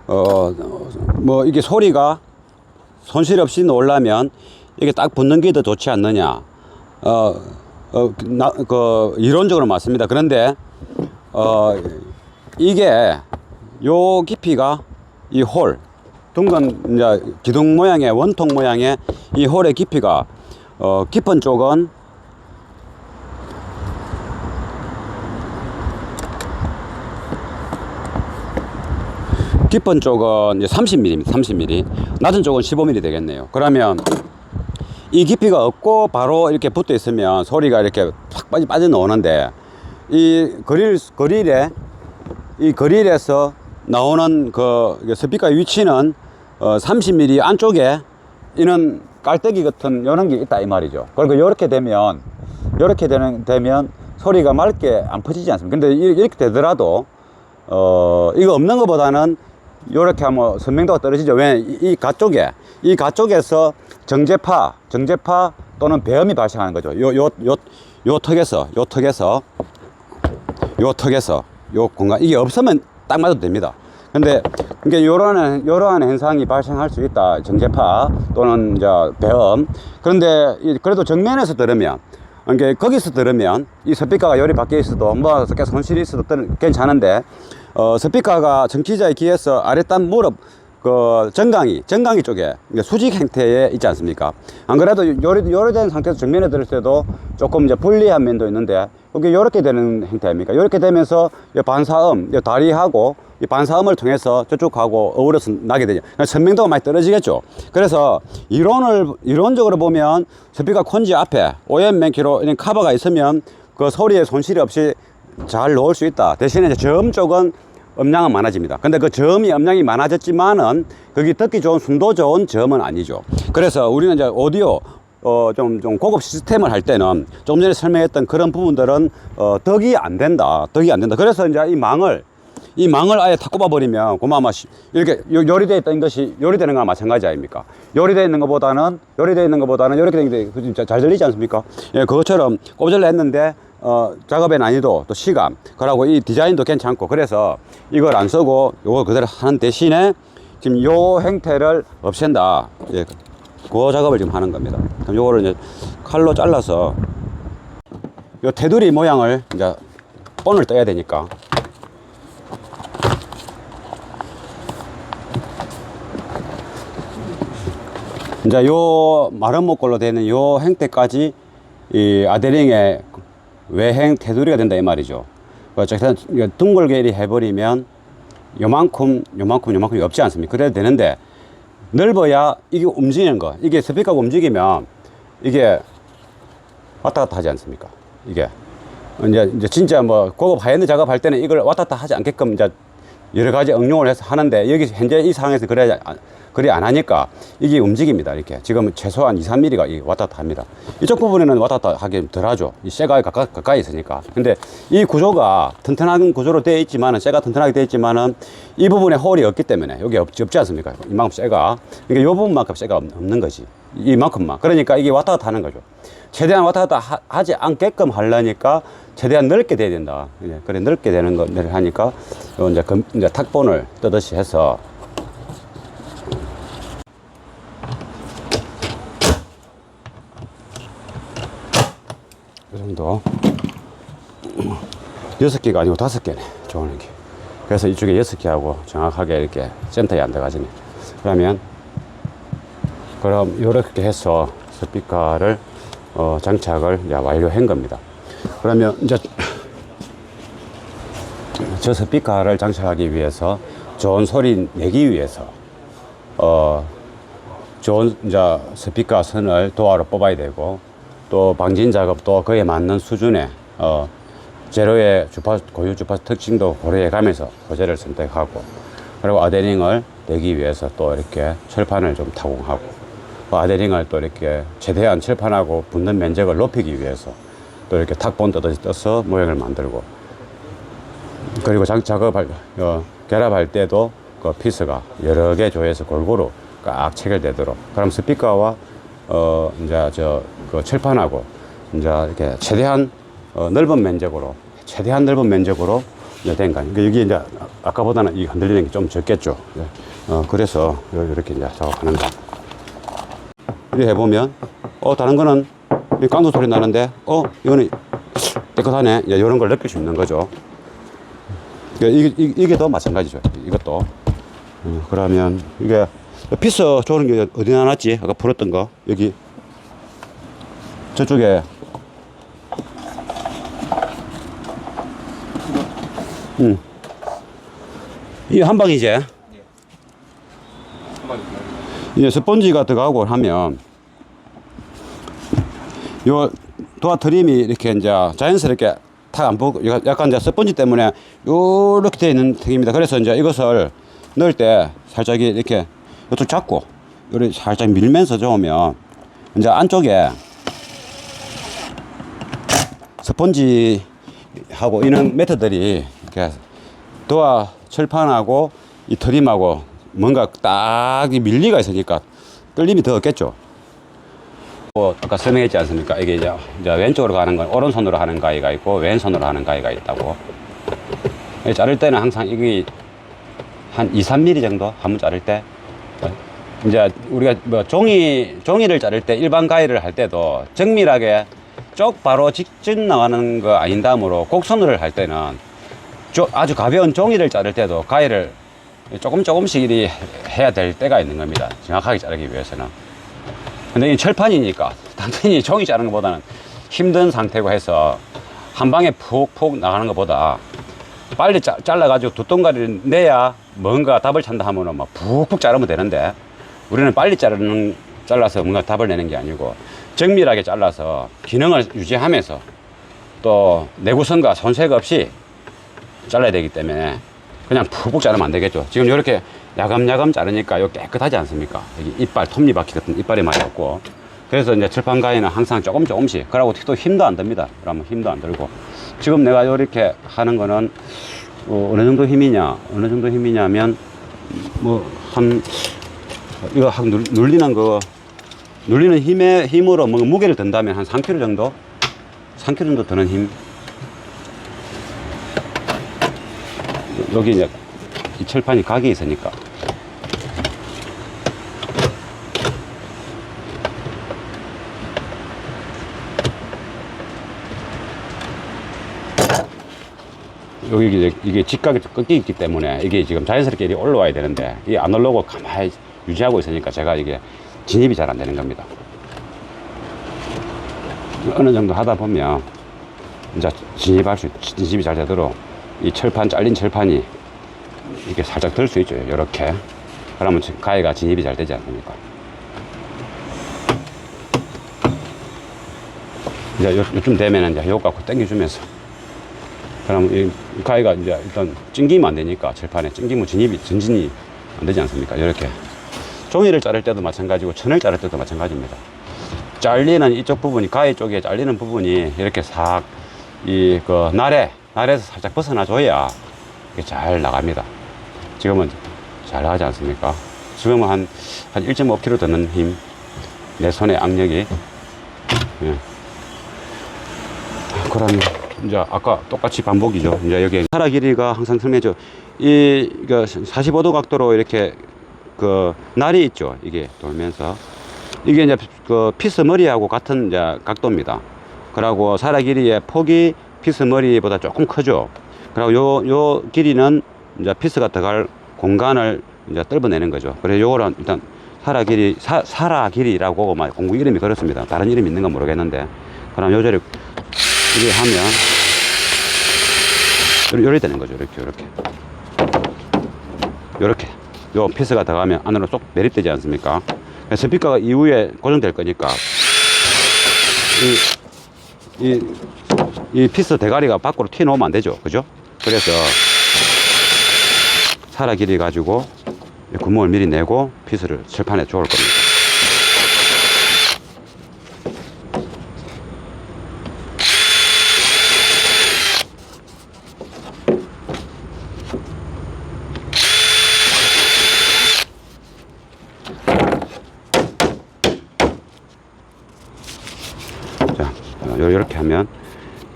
뭐 이게 소리가 손실 없이 나오려면 이게 딱 붙는 게 더 좋지 않느냐. 이론적으로 맞습니다. 그런데, 이게 요 깊이가 이 홀, 둥근 이제 기둥 모양의 원통 모양의 이 홀의 깊이가, 깊은 쪽은 깊은 쪽은 이제 30mm입니다. 30mm. 낮은 쪽은 15mm 되겠네요. 그러면 이 깊이가 없고 바로 이렇게 붙어 있으면 소리가 이렇게 확 빠져나오는데, 이 그릴에서 나오는 그 스피커의 위치는 30mm 안쪽에 이는 깔때기 같은 이런 게 있다 이 말이죠. 그리고 이렇게 되면 소리가 맑게 안 퍼지지 않습니까? 근데 이렇게 되더라도 이거 없는 것보다는 이렇게 하면 선명도가 떨어지죠. 왜? 이 가쪽에서 정제파 또는 배음이 발생하는 거죠. 요 턱에서 요 공간, 이게 없으면 딱 맞아도 됩니다. 근데 이러한 현상이 발생할 수 있다. 정제파 또는 이제 배음. 그런데 그래도 정면에서 들으면, 그러니까 거기서 들으면 이 스피커가 요리 밖에 있어도 뭐 손실이 있어도 괜찮은데, 스피커가 정치자의 귀에서 아랫단 무릎 정강이 쪽에 수직 형태에 있지 않습니까? 안 그래도 요리된 상태에서 정면에 들을 때도 조금 이제 불리한 면도 있는데, 이게 이렇게 되는 형태 아닙니까? 이렇게 되면서 반사음, 다리하고 이 반사음을 통해서 저쪽하고 어우러서 나게 되죠. 선명도가 많이 떨어지겠죠. 그래서 이론적으로 보면 스피커 콘지 앞에 OM 맨키로 이런 커버가 있으면 그 소리에 손실이 없이 잘 넣을 수 있다. 대신에 이제 저음 쪽은 음량은 많아집니다. 근데 그 저음이 음량이 많아졌지만은 거기 듣기 좋은 순도 좋은 저음은 아니죠. 그래서 우리는 이제 오디오 좀 고급 시스템을 할 때는 좀 전에 설명했던 그런 부분들은 덕이 안 된다. 그래서 이제 이 망을 아예 다 꼽아버리면 고마마 이렇게 요리되어 있던 것이 요리되는 거랑 마찬가지 아닙니까? 요리되어 있는 것보다는 이렇게 되는 게 잘 들리지 않습니까? 예, 그것처럼 꼽질러 했는데 작업의 난이도 또 시간 그러고 이 디자인도 괜찮고, 그래서 이걸 안 쓰고 요거 그대로 하는 대신에 지금 요 형태를 없앤다. 예, 그 작업을 지금 하는 겁니다. 그럼 요거를 이제 칼로 잘라서 요 테두리 모양을 이제 본을 떠야 되니까 이제 요 마른 목걸로 되는 요 형태까지 이 아데링의 외행 테두리가 된다 이 말이죠. 둥글게 해버리면 요만큼이 없지 않습니까? 그래도 되는데, 넓어야 이게 움직이는 거, 이게 스피커가 움직이면 이게 왔다 갔다 하지 않습니까? 이게 이제 진짜 뭐 고급 하이엔드 작업할 때는 이걸 왔다 갔다 하지 않게끔 이제 여러 가지 응용을 해서 하는데, 여기 현재 이 상황에서 그래 안 하니까 이게 움직입니다. 이렇게 지금 최소한 2~3mm가 왔다 갔다 합니다. 이쪽 부분에는 왔다 갔다 하기 덜 하죠. 이 쇠가 가까이 있으니까. 근데 이 구조가 튼튼한 구조로 되어 있지만은, 쇠가 튼튼하게 되어 있지만은 이 부분에 홀이 없기 때문에, 여기 없지 않습니까? 이만큼 쇠가, 그러니까 이 부분만큼 쇠가 없는 거지. 이만큼만. 그러니까 이게 왔다 갔다 하는 거죠. 최대한 왔다 갔다 하지 않게끔 하려니까 최대한 넓게 돼야 된다. 그래, 넓게 되는 거를 하니까 이제 탁본을 뜨듯이 해서 이 정도 6개가 아니고 5개네 좋은 게. 그래서 이쪽에 6개하고 정확하게 이렇게 센터에 안 들어가지네. 그럼 이렇게 해서 스피커를 장착을 이제 완료한 겁니다. 그러면 이제 저 스피커를 장착하기 위해서 좋은 소리 내기 위해서 좋은 이제 스피커 선을 도화로 뽑아야 되고, 또 방진 작업도 그에 맞는 수준의 제로의 고유 주파수 특징도 고려해 가면서 소재를 선택하고, 그리고 아데링을 내기 위해서 또 이렇게 철판을 좀 타공하고, 아데링을 또 이렇게 최대한 철판하고 붙는 면적을 높이기 위해서 또 이렇게 탁본 뜨듯이 떠서 모양을 만들고, 그리고 작업할 결합할 때도 그 피스가 여러 개 조여서 골고루 꽉 체결되도록, 그럼 스피커와 이제 그 철판하고 이제 이렇게 최대한 넓은 면적으로 이제 된 거 아니에요. 그러니까 여기 이제 아까보다는 이 흔들리는 게 좀 적겠죠. 그래서 이렇게 이제 작업하는 거. 이렇게 해보면, 다른 거는 깡도 소리 나는데, 이거는 깨끗하네. 이런 걸 느낄 수 있는 거죠. 이게 더 마찬가지죠. 이것도. 그러면 이게 피스 조는 게 어디 나놨지? 아까 풀었던 거. 여기. 저쪽에. 이 한 방이지? 이 스펀지가 들어가고 하면 요 도화 트림이 이렇게 이제 자연스럽게 탁 안 보고 약간 이제 스펀지 때문에 요렇게 되어 있는 턱입니다. 그래서 이제 이것을 넣을 때 살짝 이렇게 이쪽 잡고 요렇게 살짝 밀면서 저으면 이제 안쪽에 스펀지하고 이런 매트들이 이렇게 도화 철판하고 이 트림하고 뭔가 딱 밀리가 있으니까 끌림이 더 없겠죠. 아까 설명했지 않습니까? 이게 이제 왼쪽으로 가는 건 오른손으로 하는 가위가 있고 왼손으로 하는 가위가 있다고. 자를 때는 항상 이게 한 2, 3mm 정도 한 번 자를 때 이제 우리가 뭐 종이를 자를 때 일반 가위를 할 때도 정밀하게 쪽 바로 직진 나가는 거 아닌 다음으로 곡선으로 할 때는 아주 가벼운 종이를 자를 때도 가위를 조금씩 해야 될 때가 있는 겁니다. 정확하게 자르기 위해서는. 근데 이 철판이니까 단순히 종이 자르는 것보다는 힘든 상태고 해서 한 방에 푹 나가는 것보다 빨리 잘라가지고 두 동가리를 내야 뭔가 답을 찬다 하면은 막 푹푹 자르면 되는데 우리는 빨리 잘라서 뭔가 답을 내는 게 아니고 정밀하게 잘라서 기능을 유지하면서 또 내구성과 손색 없이 잘라야 되기 때문에 그냥 푹푹 자르면 안 되겠죠. 지금 이렇게 야금야금 자르니까 이거 깨끗하지 않습니까? 여기 이빨, 톱니바퀴 같은 이빨이 많이 없고. 그래서 이제 철판 가위는 항상 조금씩. 그러고 또 힘도 안 듭니다. 그러면 힘도 안 들고. 지금 내가 이렇게 하는 거는, 어느 정도 힘이냐면, 이거 눌리는 힘으로 뭐 무게를 든다면 한 3kg 정도? 3kg 정도 드는 힘. 여기 이제 이 철판이 각이 있으니까 여기 이게 직각이 꺾여 있기 때문에 이게 지금 자연스럽게 이렇게 올라와야 되는데 이게 안 올라오고 가만히 유지하고 있으니까 제가 이게 진입이 잘 안 되는 겁니다. 어느 정도 하다 보면 이제 진입이 잘 되도록 이 잘린 철판이 이렇게 살짝 들 수 있죠. 이렇게. 그러면 가위가 진입이 잘 되지 않습니까? 이제 요쯤 되면 이제 요거 갖고 당겨주면서. 그러면 이 가위가 이제 일단 찡기면 안 되니까 철판에 찡기면 전진이 안 되지 않습니까? 이렇게. 종이를 자를 때도 마찬가지고 천을 자를 때도 마찬가지입니다. 잘리는 이쪽 부분이, 가위 쪽에 잘리는 부분이 이렇게 싹 날에서 살짝 벗어나줘야 이게 잘 나갑니다. 지금은 잘 나가지 않습니까? 지금은 한 1.5kg 드는 힘, 내 손의 악력이. 예. 그러면 이제 아까 똑같이 반복이죠. 이제 여기 사라 길이가 항상 설명해줘. 45도 각도로 이렇게 날이 있죠. 이게 돌면서 이게 이제 피스 머리하고 같은 이제 각도입니다. 그리고 사라 길이의 폭이 피스 머리보다 조금 크죠. 그리고 요 길이는 이제 피스가 들어갈 공간을 이제 뚫어내는 거죠. 그래서 요거는 일단 사라 길이라고 공구 이름이 그렇습니다. 다른 이름이 있는 건 모르겠는데. 그럼 요절에 이렇게 하면 요렇게 되는 거죠. 이렇게 요 피스가 들어가면 안으로 쏙 매립되지 않습니까? 스피커가 이후에 고정될 거니까 이 피스 대가리가 밖으로 튀어나오면 안 되죠. 그죠? 그래서 사라 길이 가지고 구멍을 미리 내고 피스를 철판에 조을 겁니다. 자, 이렇게 하면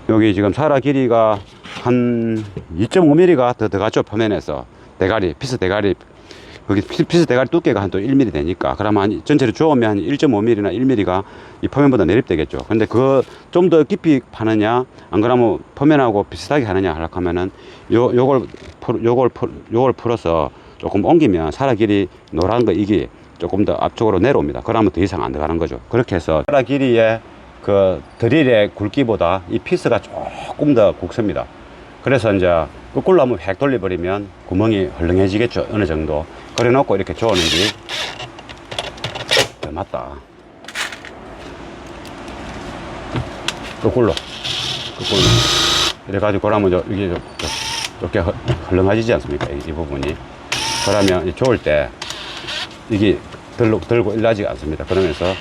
여기 지금 사라 길이가 한 2.5mm가 더 들어갔죠. 표면에서 대가리, 피스 대가리, 거기 피스 대가리 두께가 한 또 1mm 되니까, 그러면 전체를 저으면 한 1.5mm나 1mm가 이 표면보다 내립되겠죠. 근데 그 좀 더 깊이 파느냐, 안 그러면 표면하고 비슷하게 하느냐 하려고 하면은 요걸 풀어서 조금 옮기면 사라 길이 노란 거 이게 조금 더 앞쪽으로 내려옵니다. 그러면 더 이상 안 들어가는 거죠. 그렇게 해서 사라 길이의 그 드릴의 굵기보다 이 피스가 조금 더 굵습니다. 그래서 이제 거꾸로 한번 획 돌려버리면 구멍이 헐렁해지겠죠. 어느 정도. 그래 놓고 이렇게 저어는 게 더 맞다. 거꾸로 이래가지고 그러면 이게 이렇게 헐렁해지지 않습니까? 이 부분이. 그러면 저을 때 이게 들고 일하지 않습니다. 그러면서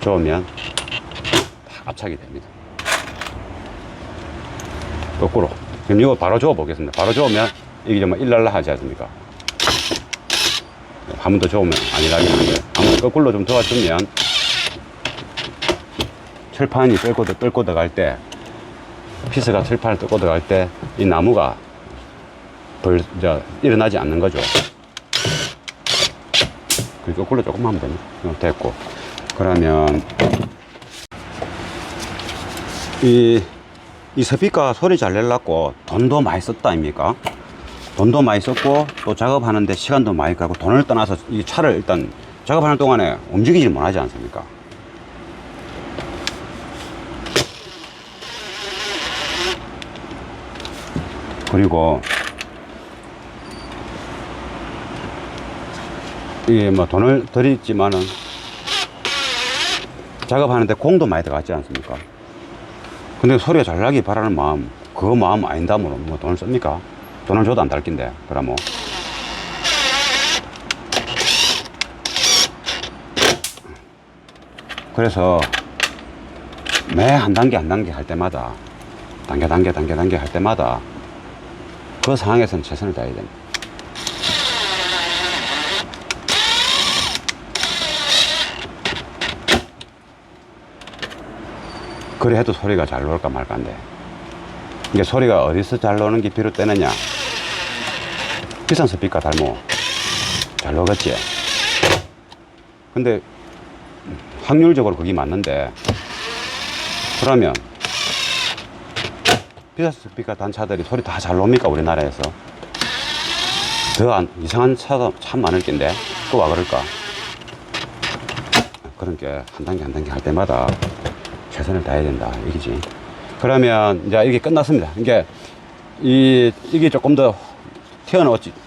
저으면 압착이 됩니다. 거꾸로. 그럼 이거 바로 저어 보겠습니다. 바로 저으면 이게 정말 일랄라 하지 않습니까? 한 번 더 저으면 안 일하긴 한데, 한번 거꾸로 좀 도와주면 철판이 뚫고 들어갈 때, 피스가 철판을 뚫고 들어갈 때 이 나무가 일어나지 않는 거죠. 그리고 거꾸로 조금만 하면 됩니다. 됐고. 그러면 이 스피커 소리 잘 내려고 돈도 많이 썼다 아닙니까? 돈도 많이 썼고 또 작업하는데 시간도 많이 가고, 돈을 떠나서 이 차를 일단 작업하는 동안에 움직이지 못하지 않습니까? 그리고 이게 뭐 돈을 들였지만은 작업하는데 공도 많이 들어갔지 않습니까? 근데 소리가 잘 나기 바라는 마음, 그 마음 아닌다므로 뭐 돈을 씁니까? 돈을 줘도 안 달 낀데, 그러면. 그래서 매 한 단계 한 단계 할 때마다, 단계 할 때마다 그 상황에서는 최선을 다해야 됩니다. 그래 해도 소리가 잘 나올까 말까인데, 이게 소리가 어디서 잘 나오는 게 비롯되느냐? 비싼 스피커 달모 잘 나오겠지. 근데 확률적으로 그게 맞는데, 그러면 비싼 스피커 단 차들이 소리 다 잘 나옵니까? 우리나라에서 더 이상한 차가 참 많을 텐데 또 와 그럴까? 그런 게 한 단계 한 단계 할 때마다 최선을 다해야 된다 이기지. 그러면 이제 이게 끝났습니다. 이게 조금 더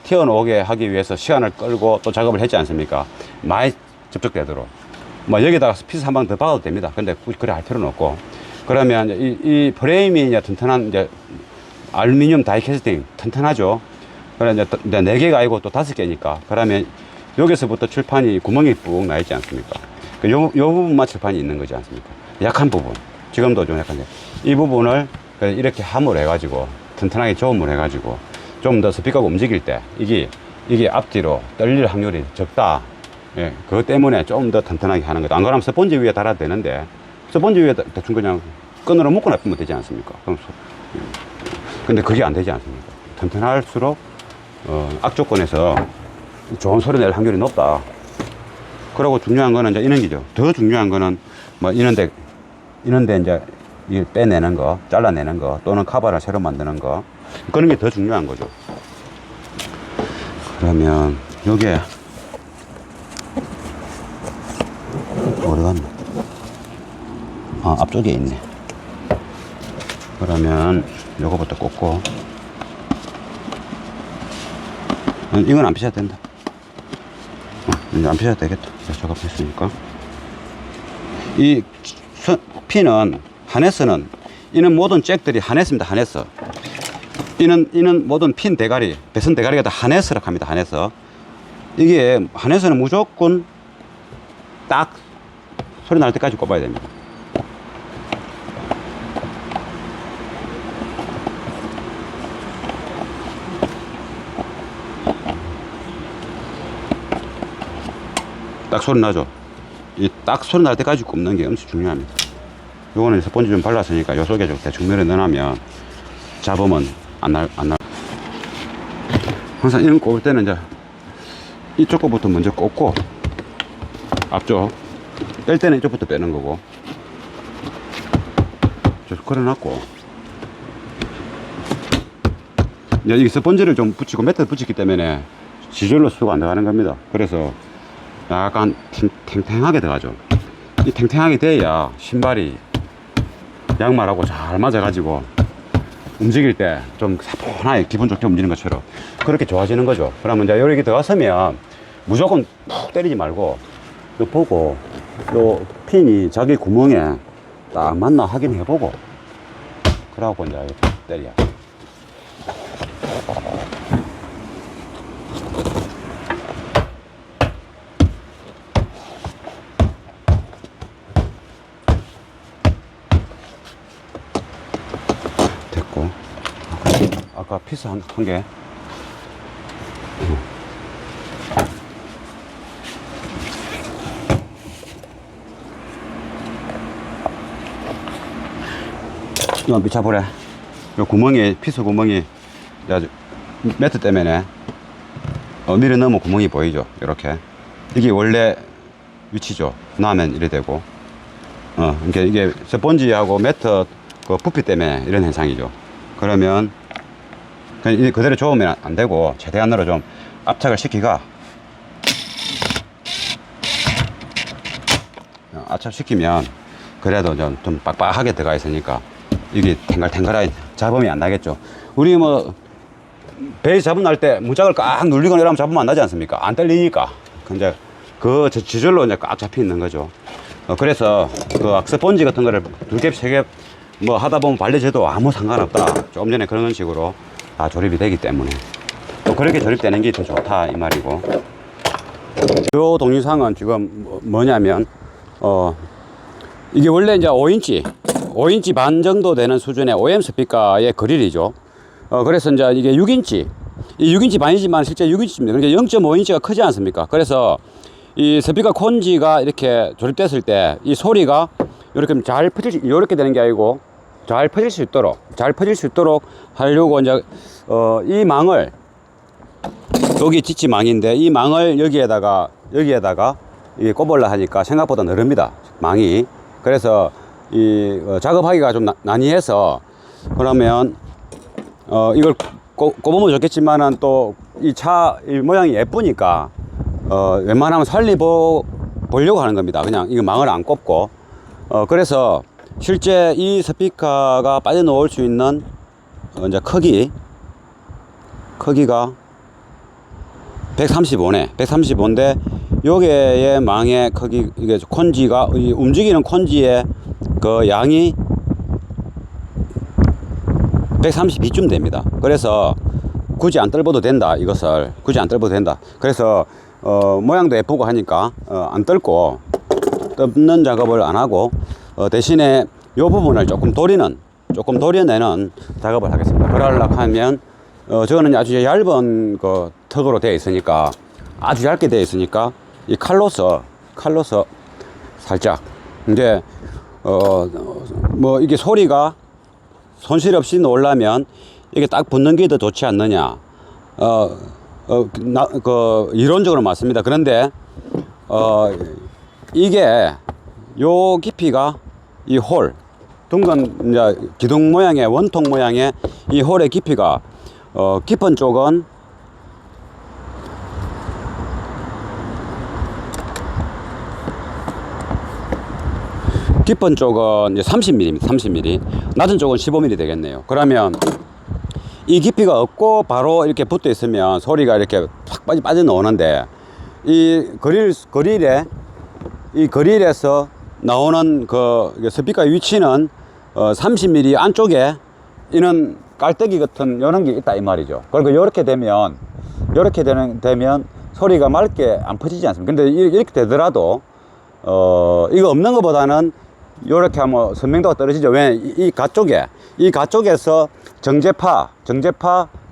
튀어나오게 하기 위해서 시간을 끌고 또 작업을 했지 않습니까? 많이 접촉되도록. 뭐 여기다가 피스 한 방 더 박아도 됩니다. 근데 굳이 그래 할 필요는 없고. 그러면 이 프레임이 이제 튼튼한 이제 알루미늄 다이캐스팅 튼튼하죠. 그래 이제 4개가 아니고 또 5개니까. 그러면 여기서부터 칠판이 구멍이 푹 나 있지 않습니까? 요 부분만 칠판이 있는 거지 않습니까? 약한 부분. 지금도 좀 약한데. 이 부분을 이렇게 함을 해가지고, 튼튼하게 저음을 해가지고, 좀 더 스피커가 움직일 때, 이게 앞뒤로 떨릴 확률이 적다. 예, 그것 때문에 좀 더 튼튼하게 하는 거다. 안 그러면 스펀지 위에 달아도 되는데, 스펀지 위에 대충 그냥 끈으로 묶어 놔두면 되지 않습니까? 근데 그게 안 되지 않습니까? 튼튼할수록, 악조건에서 좋은 소리 낼 확률이 높다. 그리고 중요한 거는 이제 이런 기죠. 더 중요한 거는 뭐 이런데 이제 이 빼내는 거, 잘라내는 거, 또는 카바를 새로 만드는 거, 그런 게 더 중요한 거죠. 그러면 요게 어디 갔나? 아, 앞쪽에 있네. 그러면 요거부터 꽂고, 이건 안 피셔도 된다. 이제 안 피셔도 되겠다. 작업했으니까. 이 핀은, 하네스는, 이는 모든 잭들이 하네스입니다. 하네스. 이는 모든 핀 대가리, 배선 대가리가 다 하네스라고 합니다. 하네스. 이게, 하네스는 무조건 딱 소리 날 때까지 꼽아야 됩니다. 딱 소리 나죠? 이 딱 소리 날 때까지 꼽는 게 엄청 중요합니다. 요거는 스펀지 좀 발랐으니까 요 속에 좀 대충 밀어 넣으면 잡으면 안 날. 항상 이런 꼽을 때는 이제 이쪽 거부터 먼저 꼽고, 앞쪽 뺄 때는 이쪽부터 빼는 거고, 좀 걸어놨고, 이제 이 스펀지를 좀 붙이고 매트 붙였기 때문에 지절로 수가 안 들어가는 겁니다. 그래서 약간 탱탱하게 들어가죠. 이 탱탱하게 돼야 신발이 양말하고 잘 맞아가지고 움직일 때 좀 사뿐하게 기분 좋게 움직이는 것처럼 그렇게 좋아지는 거죠. 그러면 이제 여기 들어갔으면 무조건 푹 때리지 말고 요 보고 요 핀이 자기 구멍에 딱 맞나 확인해보고 그러고 이제 때려. 됐고, 아까 피스 한 개. 이거 미쳐보래. 요 구멍이, 피스 구멍이 아주 매트 때문에 밀어 넣으면 구멍이 보이죠. 이렇게. 이게 원래 위치죠. 놔면 이래 되고. 그러니까 이게 스펀지하고 매트 그 부피 때문에 이런 현상이죠. 그러면 그냥 그대로 좋으면 안 되고 최대한으로 좀 압착을 시키가, 압착시키면 그래도 좀 빡빡하게 들어가 있으니까 이게 탱글탱글하게 잡음이 안 나겠죠. 우리 뭐 베이스 잡음 날 때 무작을 꽉 눌리거나 이러면 잡음 안 나지 않습니까? 안 떨리니까. 근데 그 지절로 이제 꽉 잡혀 있는 거죠. 그래서 그 스펀지 같은 거를 2개, 3개 뭐 하다 보면 발려져도 아무 상관없다. 조금 전에 그런 식으로 다 조립이 되기 때문에 또 그렇게 조립되는 게 더 좋다 이 말이고. 요 동영상은 지금 뭐냐면 이게 원래 이제 5인치 반 정도 되는 수준의 OM 스피커의 그릴이죠. 그래서 이제 이게 6인치, 이 6인치 반이지만 실제 6인치입니다. 그러니까 0.5인치가 크지 않습니까? 그래서 이 스피커 콘지가 이렇게 조립됐을 때 이 소리가 이렇게 잘 퍼질, 이렇게 되는 게 아니고 잘 퍼질 수 있도록 하려고 이제 이 망을, 여기 지치 망인데 이 망을 여기에다가 이게 꼽으려 하니까 생각보다 넓습니다, 망이. 그래서 이 작업하기가 좀 난이해서, 그러면 이걸 꼽으면 좋겠지만은 또 이 차 이 모양이 예쁘니까 웬만하면 보려고 하는 겁니다. 그냥 이거 망을 안 꼽고. 그래서 실제 이 스피커가 빠져나올 수 있는 이제 크기가 135네. 135인데 요게의 망의 크기, 이게 콘지가, 움직이는 콘지의 그 양이 132쯤 됩니다. 그래서 굳이 안 뜰어도 된다. 이것을 굳이 안 뜰어도 된다. 그래서 모양도 예쁘고 하니까 안 뜰고 뜯는 작업을 안 하고 대신에 요 부분을 조금 도려내는 작업을 하겠습니다. 그러려고 하면 저거는 아주 얇은 그 턱으로 되어 있으니까, 아주 얇게 되어 있으니까 이 칼로서 살짝 이제 뭐 이게 소리가 손실 없이 나오려면 이게 딱 붙는 게 더 좋지 않느냐. 이론적으로 맞습니다. 그런데 이게 요 깊이가 이 홀, 둥근 이제 기둥 모양의 원통 모양의 이 홀의 깊이가 깊은 쪽은 이제 30mm입니다. 30mm. 낮은 쪽은 15mm 되겠네요. 그러면 이 깊이가 없고 바로 이렇게 붙어 있으면 소리가 이렇게 확 빠져나오는데, 이 그릴에서 나오는 그 스피커의 위치는 30mm 안쪽에 이는 깔때기 같은 이런 게 있다 이 말이죠. 그리고 이렇게 되면 소리가 맑게 안 퍼지지 않습니까? 근데 이렇게 되더라도 이거 없는 것보다는 이렇게 하면 선명도가 떨어지죠. 왜? 이 가쪽에서 정제파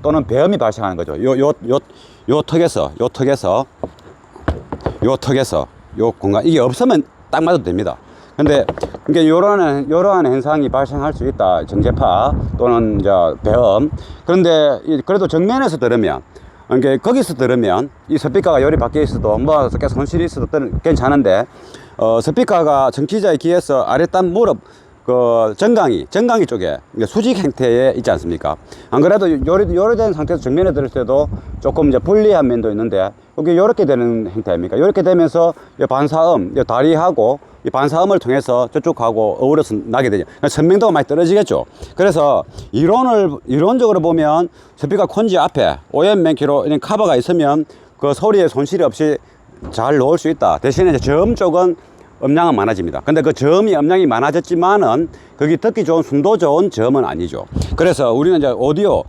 또는 배음이 발생하는 거죠. 요 턱에서 요 공간, 이게 없으면 딱 맞아도 됩니다. 근데 이게 이러한 현상이 발생할 수 있다. 정제파 또는 이제 배엄. 그런데 그래도 정면에서 들으면, 이게 거기서 들으면 이 스피커가 열이 밖에 있어도 뭐 계속 손실이 있어도 괜찮은데, 스피커가 정치자의 귀에서 아랫단 무릎 정강이 쪽에 수직 형태에 있지 않습니까? 안 그래도 요리된 상태에서 정면에 들을 때도 조금 이제 불리한 면도 있는데, 여기 이렇게 되는 형태 아닙니까? 이렇게 되면서 이 반사음, 이 다리하고 이 반사음을 통해서 저쪽하고 어우러서 나게 되죠. 선명도가 많이 떨어지겠죠. 그래서 이론적으로 보면 스피커 콘지 앞에 OM 맨키로 이런 커버가 있으면 그 소리에 손실이 없이 잘 넣을 수 있다. 대신에 이제 저음 쪽은 음량은 많아집니다. 근데 그 저음이 음량이 많아졌지만은 거기 듣기 좋은 순도 좋은 저음은 아니죠. 그래서 우리는 이제 오디오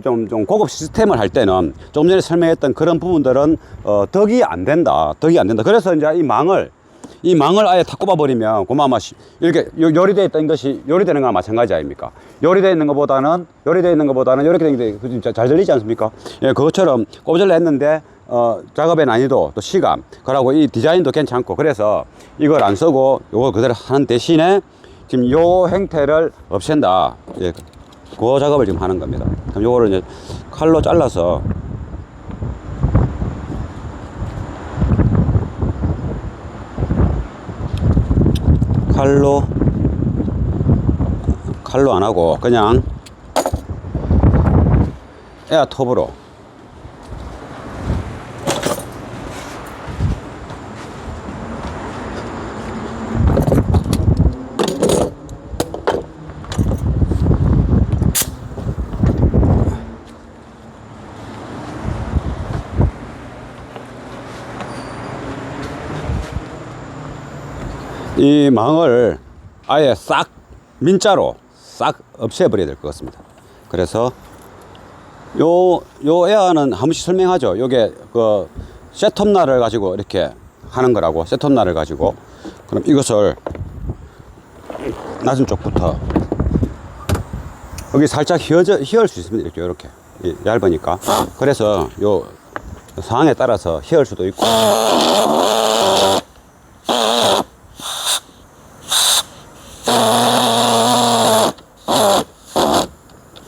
좀 고급 시스템을 할 때는 좀 전에 설명했던 그런 부분들은 덕이 안 된다. 그래서 이제 이 망을 아예 다 꼽아버리면 고마마 이렇게 요리되어 있던 것이 요리되는 거랑 마찬가지 아닙니까? 요리되어 있는 것보다는 이렇게 된 게 진짜 잘 들리지 않습니까? 예, 그것처럼 꼽질러 했는데 작업의 난이도 또 시간 그러고 이 디자인도 괜찮고, 그래서 이걸 안 쓰고 요거 그대로 하는 대신에 지금 요 형태를 없앤다. 예, 그 작업을 지금 하는 겁니다. 그럼 요거를 이제 칼로 잘라서 칼로 안 하고 그냥 에어톱으로 이 망을 아예 싹 민자로 싹 없애버려야 될 것 같습니다. 그래서 요 에어는 한 번씩 설명하죠. 요게 그 셋톱날을 가지고 이렇게 하는 거라고. 셋톱날을 가지고, 그럼 이것을 낮은 쪽부터 여기 살짝 휘을 수 있습니다. 이렇게 얇으니까. 그래서 요 상황에 따라서 휘을 수도 있고,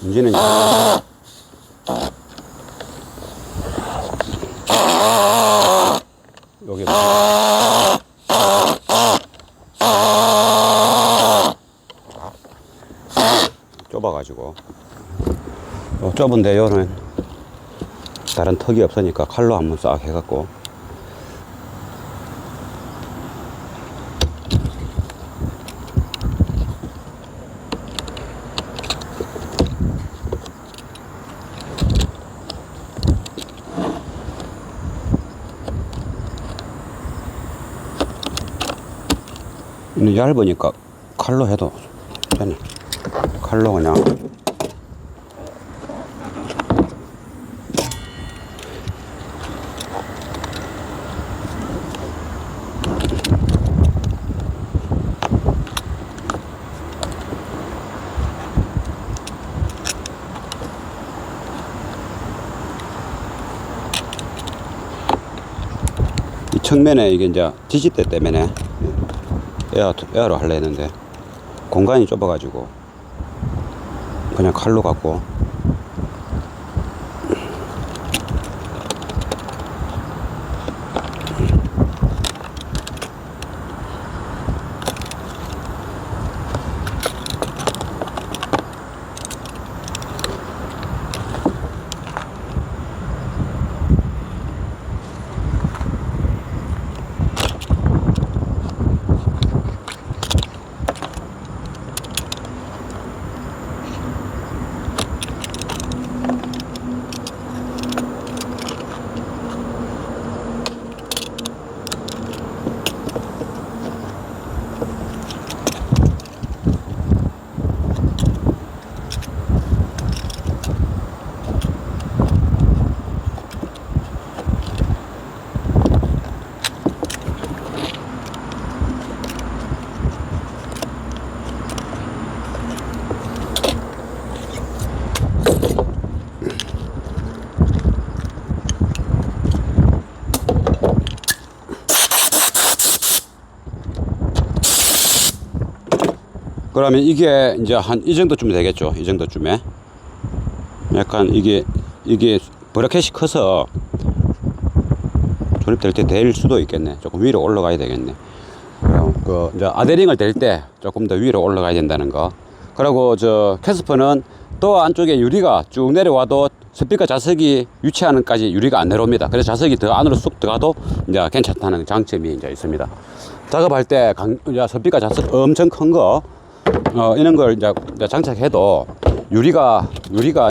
문제는 여기 좁아가지고 좁은데 요는 다른 턱이 없으니까 칼로 한번 싹 해갖고 얇으니까 칼로 해도 되네. 칼로 그냥 이 측면에 이게 이제 지지대 때문에 에어로 하려 했는데 공간이 좁아가지고 그냥 칼로 갖고 그러면 이게 이제 한 이 정도쯤 되겠죠. 이 정도쯤에. 약간 이게 브라켓이 커서 조립될 때 될 수도 있겠네. 조금 위로 올라가야 되겠네. 그 이제 아데링을 댈 때 조금 더 위로 올라가야 된다는 거. 그리고 저 캐스퍼는 또 안쪽에 유리가 쭉 내려와도 스피커 자석이 유치하는까지 유리가 안 내려옵니다. 그래서 자석이 더 안으로 쑥 들어가도 이제 괜찮다는 장점이 이제 있습니다. 작업할 때 이제 스피커 자석 엄청 큰 거, 이런 걸 이제 장착해도 유리가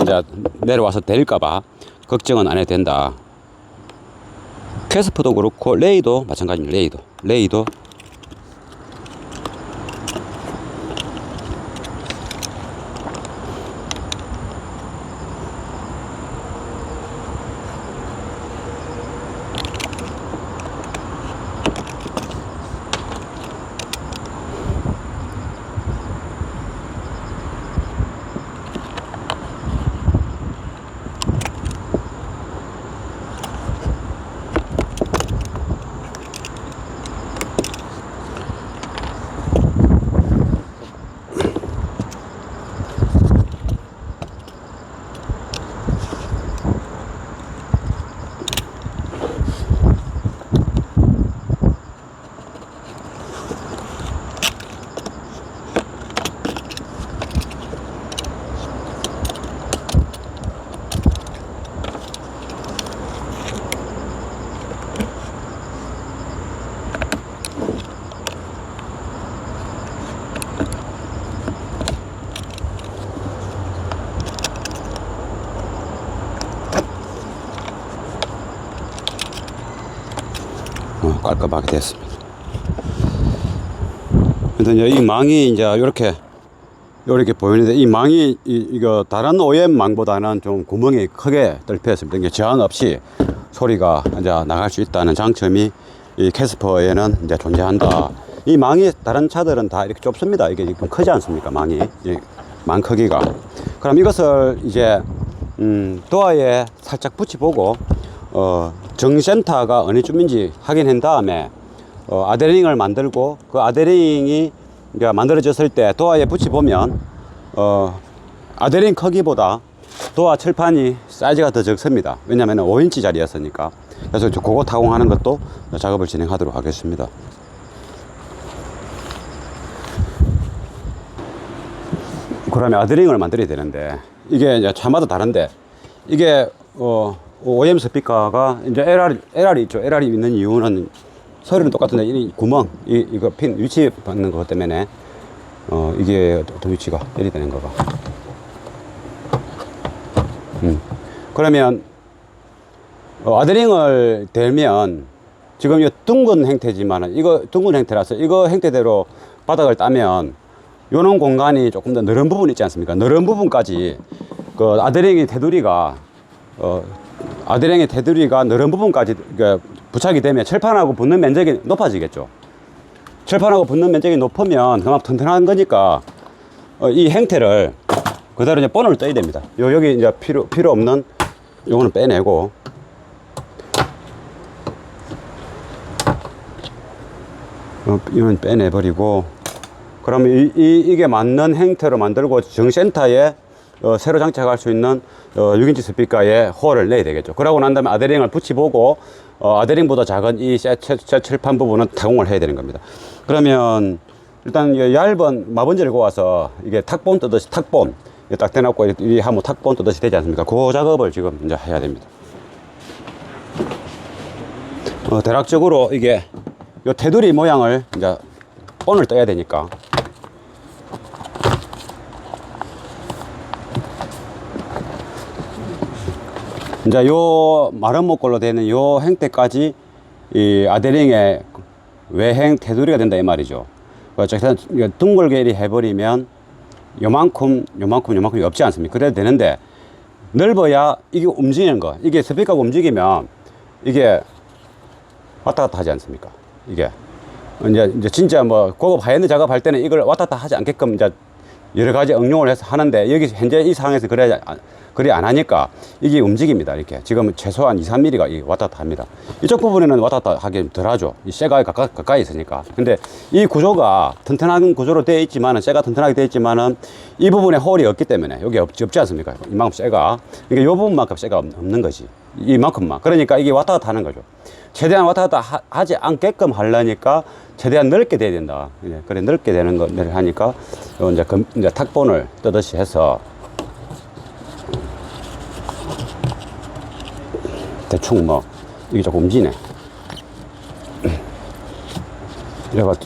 이제 내려와서 데릴까봐 걱정은 안 해도 된다. 캐스퍼도 그렇고 레이도 마찬가지입니다. 레이도 깔끔하게 됐습니다. 그래서 이제 이 망이 이제 이렇게 보이는데, 이 망이 이거 다른 OEM 망보다는 좀 구멍이 크게 뚫혀있습니다. 이게 저항 없이 소리가 이제 나갈 수 있다는 장점이 이 캐스퍼에는 이제 존재한다. 이 망이 다른 차들은 다 이렇게 좁습니다. 이게 좀 크지 않습니까? 망 크기가. 그럼 이것을 이제 도어에 살짝 붙여보고 정센터가 어느 쯤인지 확인한 다음에 아데링을 만들고, 그 아데링이 이제 만들어졌을 때 도어에 붙여보면 아데링 크기보다 도어 칠판이 사이즈가 더 적습니다. 왜냐하면 5인치 짜리였으니까. 그래서 그거 타공하는 것도 작업을 진행하도록 하겠습니다. 그러면 아데링을 만들어야 되는데, 이게 이제 차마다 다른데, 이게 OEM 스피커가 이제 LR이 있죠. LR이 있는 이유는 소리는 똑같은데 이 구멍, 이거 핀 위치 받는 것 때문에 이게 어떤 위치가 이리 되는 거가. 그러면 아데링을 대면 지금 이 둥근 형태지만은, 이거 둥근 형태라서 이거 형태대로 바닥을 따면 요런 공간이 조금 더 넓은 부분 있지 않습니까? 넓은 부분까지 그 아데링의 테두리가 넓은 부분까지 부착이 되면 철판하고 붙는 면적이 높아지겠죠. 철판하고 붙는 면적이 높으면 그만큼 튼튼한 거니까 이 형태를 그대로 이제 본을 떠야 됩니다. 여기 이제 필요 없는 요거는 빼내고, 이건 빼내버리고, 그러면 이게 맞는 형태로 만들고 정센터에 새로 장착할 수 있는 6인치 스피커에 홀을 내야 되겠죠. 그러고 난 다음에 아데링을 붙여보고 아데링보다 작은 이 칠판 부분은 타공을 해야 되는 겁니다. 그러면 일단 얇은 마번지를 고아서 이게 탁본 뜨듯이 탁본 딱 대놓고 이 하면 탁본 뜨듯이 되지 않습니까? 그 작업을 지금 이제 해야 됩니다. 대략적으로 이게 요 테두리 모양을 이제 본을 떠야 되니까, 이제 요 마른 목걸로 되는 요 형태까지 이 아데링의 외행 테두리가 된다 이 말이죠. 어쨌든 둥글게 해버리면 요만큼이 없지 않습니까? 그래도 되는데, 넓어야 이게 움직이는 거, 이게 스피커가 움직이면 이게 왔다 갔다 하지 않습니까? 이게 이제 진짜 뭐 고급 하이엔드 작업할 때는 이걸 왔다 갔다 하지 않게끔 이제 여러 가지 응용을 해서 하는데 여기 현재 이 상황에서 그래 안 하니까 이게 움직입니다. 이렇게 지금 최소한 2, 3mm가 왔다 갔다 합니다. 이쪽 부분에는 왔다 갔다 하긴 덜 하죠. 이 쇠가 가까이 있으니까. 근데 이 구조가 튼튼한 구조로 되어 있지만은, 쇠가 튼튼하게 되어 있지만은 이 부분에 홀이 없기 때문에, 여기 없지 않습니까? 이만큼 쇠가. 그러니까 이 부분만큼 쇠가 없는 거지. 이만큼만. 그러니까 이게 왔다 갔다 하는 거죠. 최대한 왔다 갔다 하지 않게끔 하려니까 최대한 넓게 돼야 된다. 예, 그래, 넓게 되는 거를 하니까 이제 탁본을 뜨듯이 해서 대충 뭐 이게 조금 움직이네.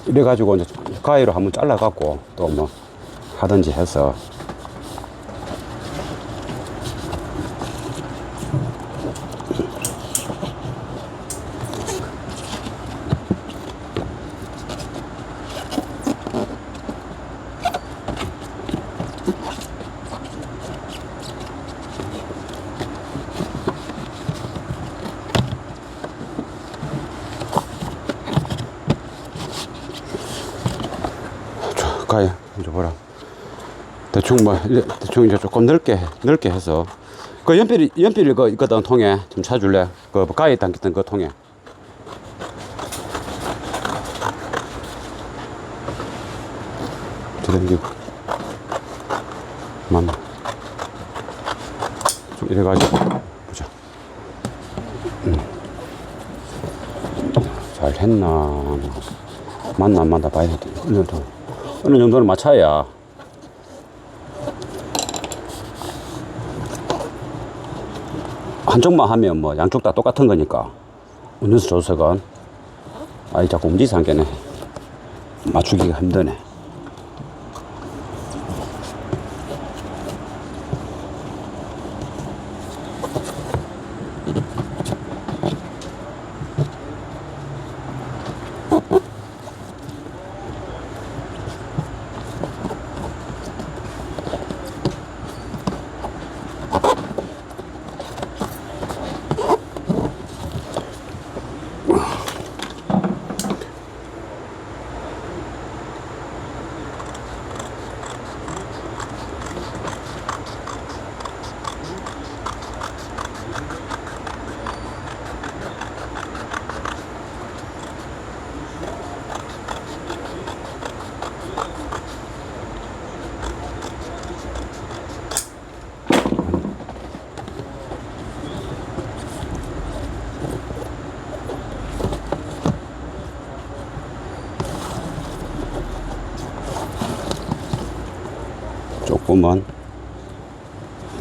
이래가지고 이제 가위로 한번 잘라갖고 또 뭐 하든지 해서 가위 이제 보라. 대충 뭐 대충 이제 조금 넓게 해서 그 연필 그 있거든. 통에 좀 찾줄래? 그 가위 담겼던 그 통에. 당기고 맞나? 좀 이래가지고 보자. 잘 했나? 맞나 안 맞나 봐야 돼. 어느 정도는 맞춰야. 한쪽만 하면 뭐 양쪽 다 똑같은 거니까. 운전수 조석은 아이 자꾸 움직이서 안 깨네. 맞추기가 힘드네.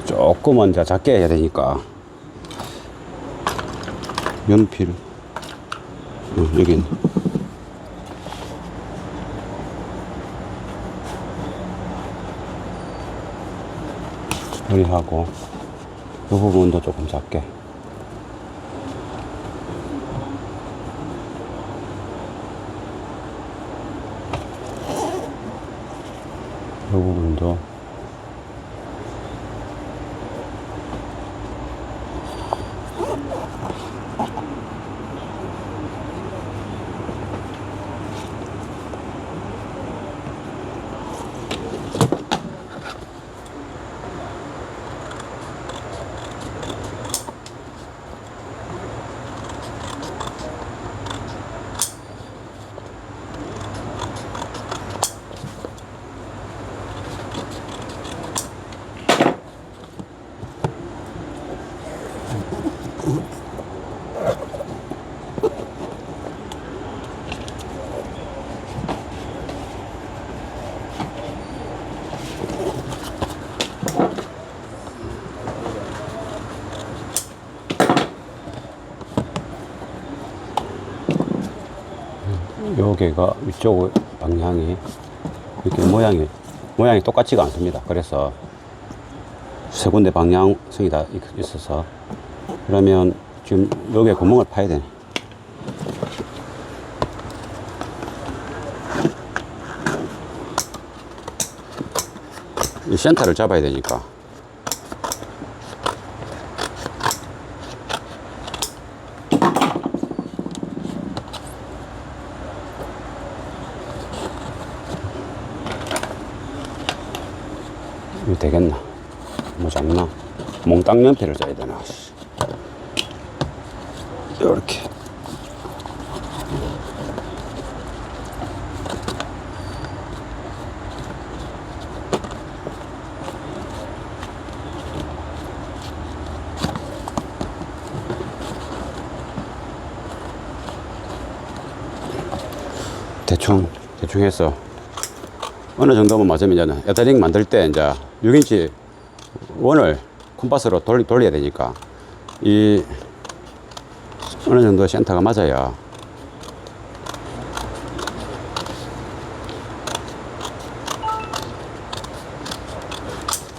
조금만 이제 작게 해야 되니까 연필 여기 있네. 처리하고 이 부분도 조금 작게. 이 부분도 여기가 위쪽 방향이 이렇게 모양이 똑같지가 않습니다. 그래서 세 군데 방향성이 다 있어서, 그러면 지금 여기에 구멍을 파야 되네. 이 센터를 잡아야 되니까. 이거 되겠나? 뭐 작나? 몽땅 연필을 써야 되나? 이렇게. 대충 해서 어느 정도면 맞으면 이제 에더링 만들 때 이제 6인치 원을 콤파스로 돌려야 되니까 이 어느 정도 센터가 맞아야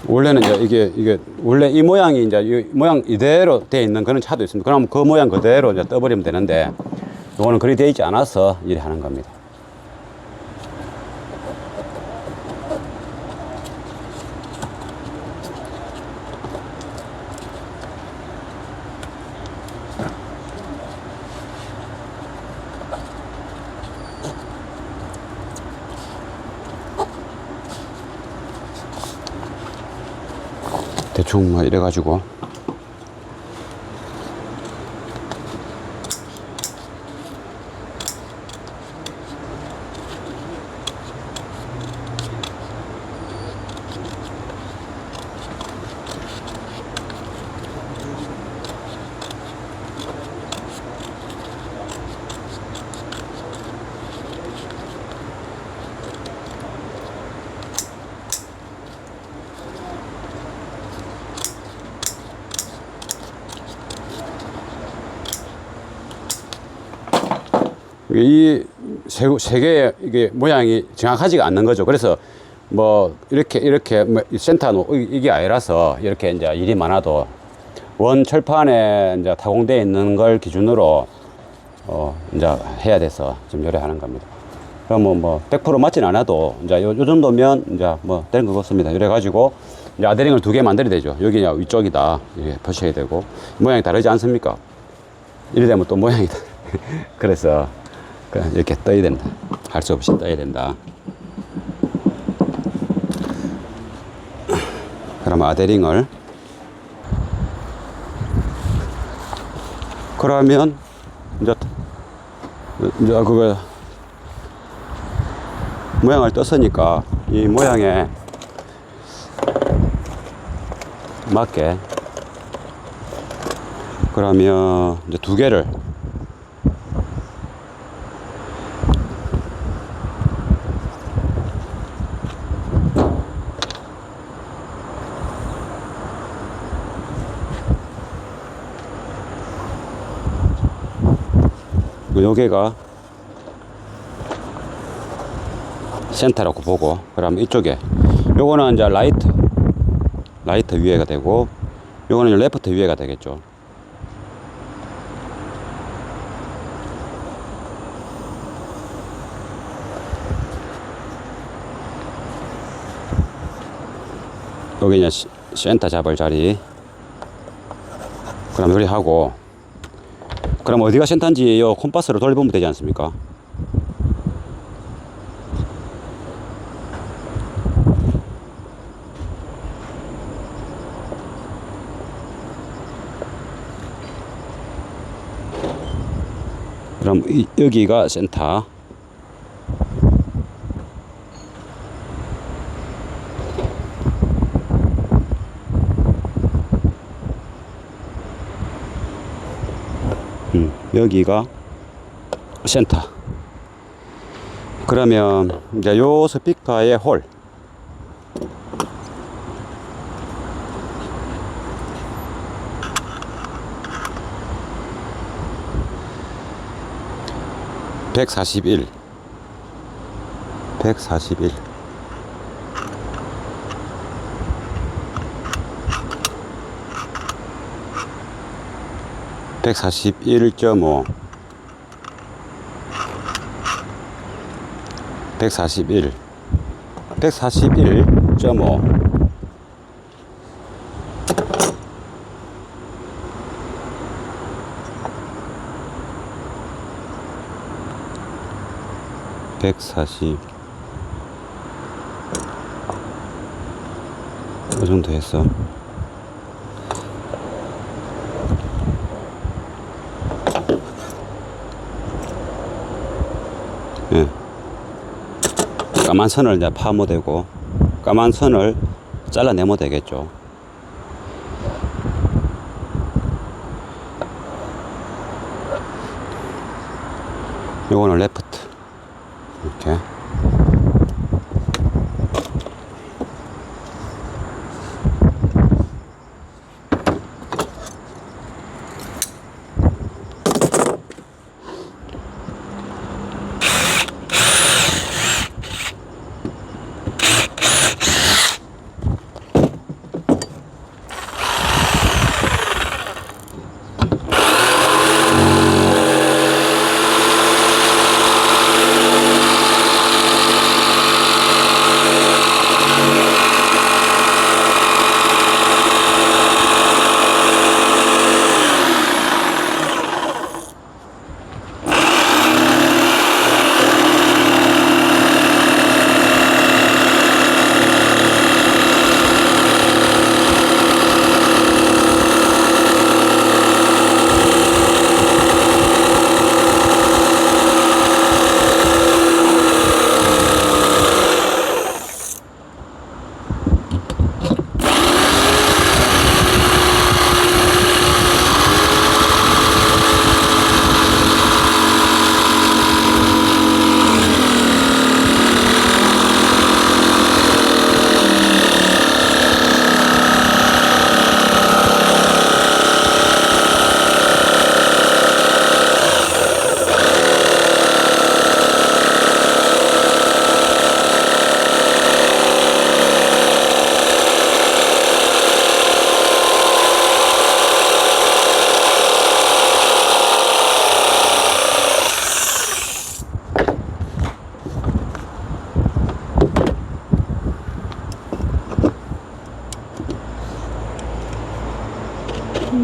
원래는 이제 이게 원래 이 모양이 이제 이 모양 이대로 되어 있는 그런 차도 있습니다. 그럼 그 모양 그대로 이제 떠버리면 되는데 이거는 그리 되어 있지 않아서 이래 하는 겁니다. 대충 뭐 이래가지고 이 세 개의 이게 모양이 정확하지가 않는 거죠. 그래서 뭐 이렇게 뭐 센터는 이게 아니라서 이렇게 이제 일이 많아도 원 철판에 이제 타공되어 있는 걸 기준으로 이제 해야 돼서 지금 요래하는 겁니다. 그러면 뭐 100% 맞진 않아도 이제 요 정도면 이제 뭐 되는 것 같습니다. 이래 가지고 이제 아데링을 2개 만들어야 되죠. 여기 위쪽이다 이렇게 붙여야 되고 모양이 다르지 않습니까? 이래 되면 또 모양이 그래서 이렇게 떠야 된다. 할 수 없이 떠야 된다. 그럼 아데링을 그러면 이제 그거 모양을 떴으니까 이 모양에 맞게 그러면 이제 2개를 요게가 센터라고 보고 그러면 이쪽에 요거는 이제 라이트 위에가 되고 요거는 이제 레프트 위에가 되겠죠. 여기 이제 센터 잡을 자리 그럼 요리 하고 그럼 어디가 센터인지 요 콤파스로 돌려보면 되지 않습니까? 그럼 여기가 센터 여기가 센터. 그러면 이제 요 스피커의 홀 (141) 141 141.5 141 141.5 140 그 정도 했어. 예. 까만 선을 이제 파면 되고, 까만 선을 잘라내면 되겠죠. 요거는 레프트. 이렇게.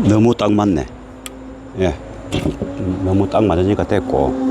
너무 딱 맞네. 예. 너무 딱 맞으니까 됐고.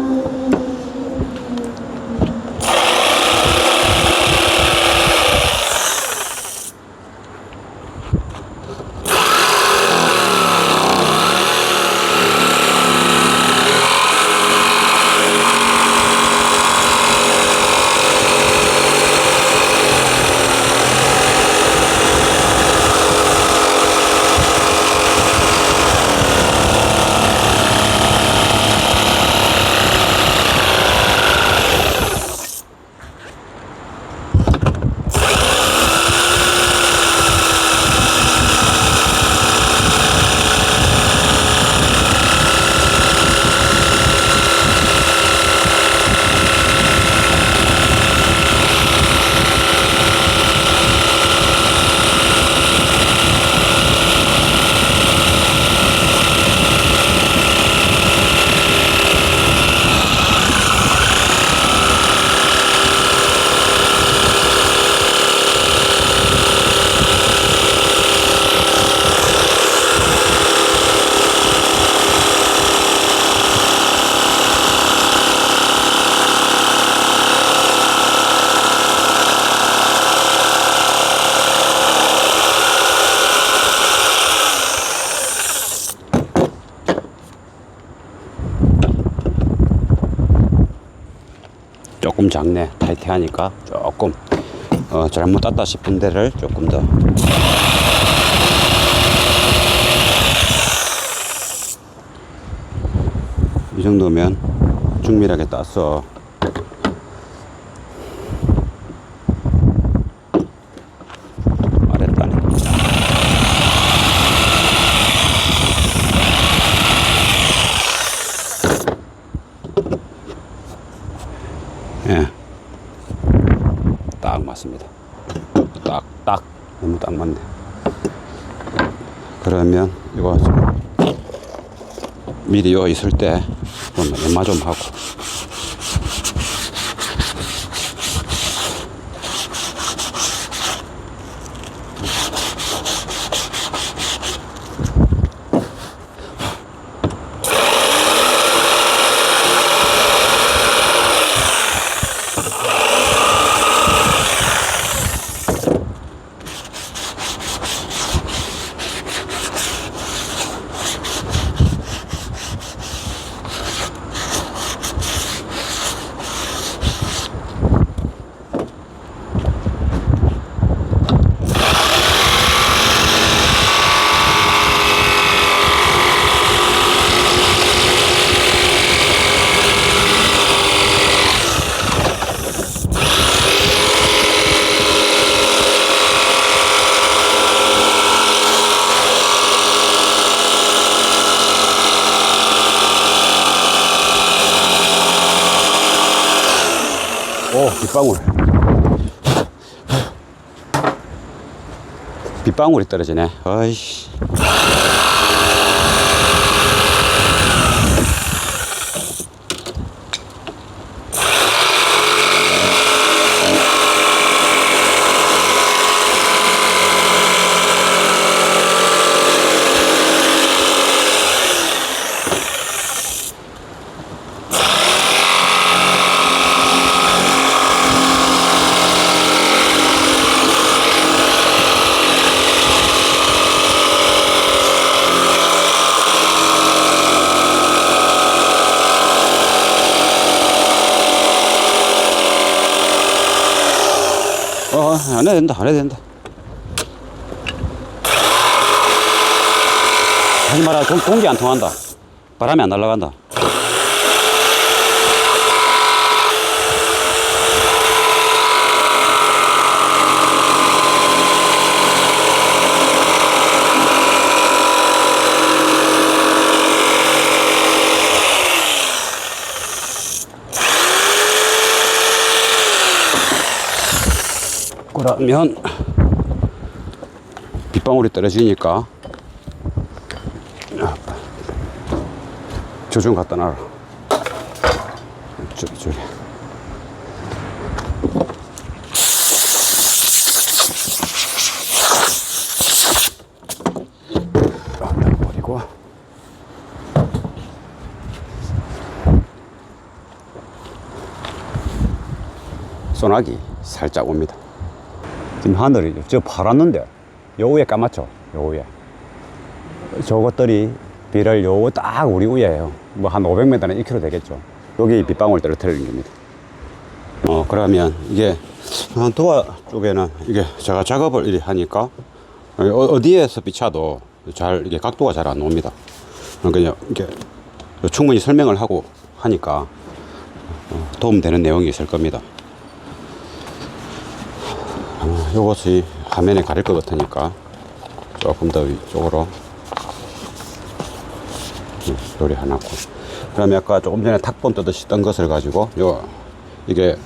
조금 작네. 타이트하니까 조금 잘못 땄다 싶은 데를 조금 더 이 정도면 중밀하게 땄어. 아랫단에 예, 딱 맞습니다. 딱 너무 딱 맞네. 그러면 이거 미리 요 있을 때 연마 좀 하고. 빗방울. 빗방울이 떨어지네. 어이씨. 안 해도 된다, 안 해도 된다. 하지 마라, 공기 안 통한다. 바람이 안 날아간다. 그러면 빗방울이 떨어지니까 저 좀 갖다 놔라. 저기. 버리고. 소나기 살짝 옵니다. 지금 하늘이 저 파랗는데 요 위에 까맣죠? 요 위에 저것들이 비를 요 딱 우리 위에요. 뭐 한 500m는 1km 되겠죠. 여기 빗방울 떨어뜨리는 겁니다. 그러면 이게 도화 쪽에는 이게 제가 작업을 이렇게 하니까 어디에서 비차도 잘 이게 각도가 잘 안 옵니다. 그러니까 이렇게 충분히 설명을 하고 하니까 도움되는 내용이 있을 겁니다. 요것이 화면에 가릴 것 같으니까 조금 더 위쪽으로 요리해놨고, 그다음에 아까 조금 전에 탁본 뜨듯이 떤 것을 가지고 이게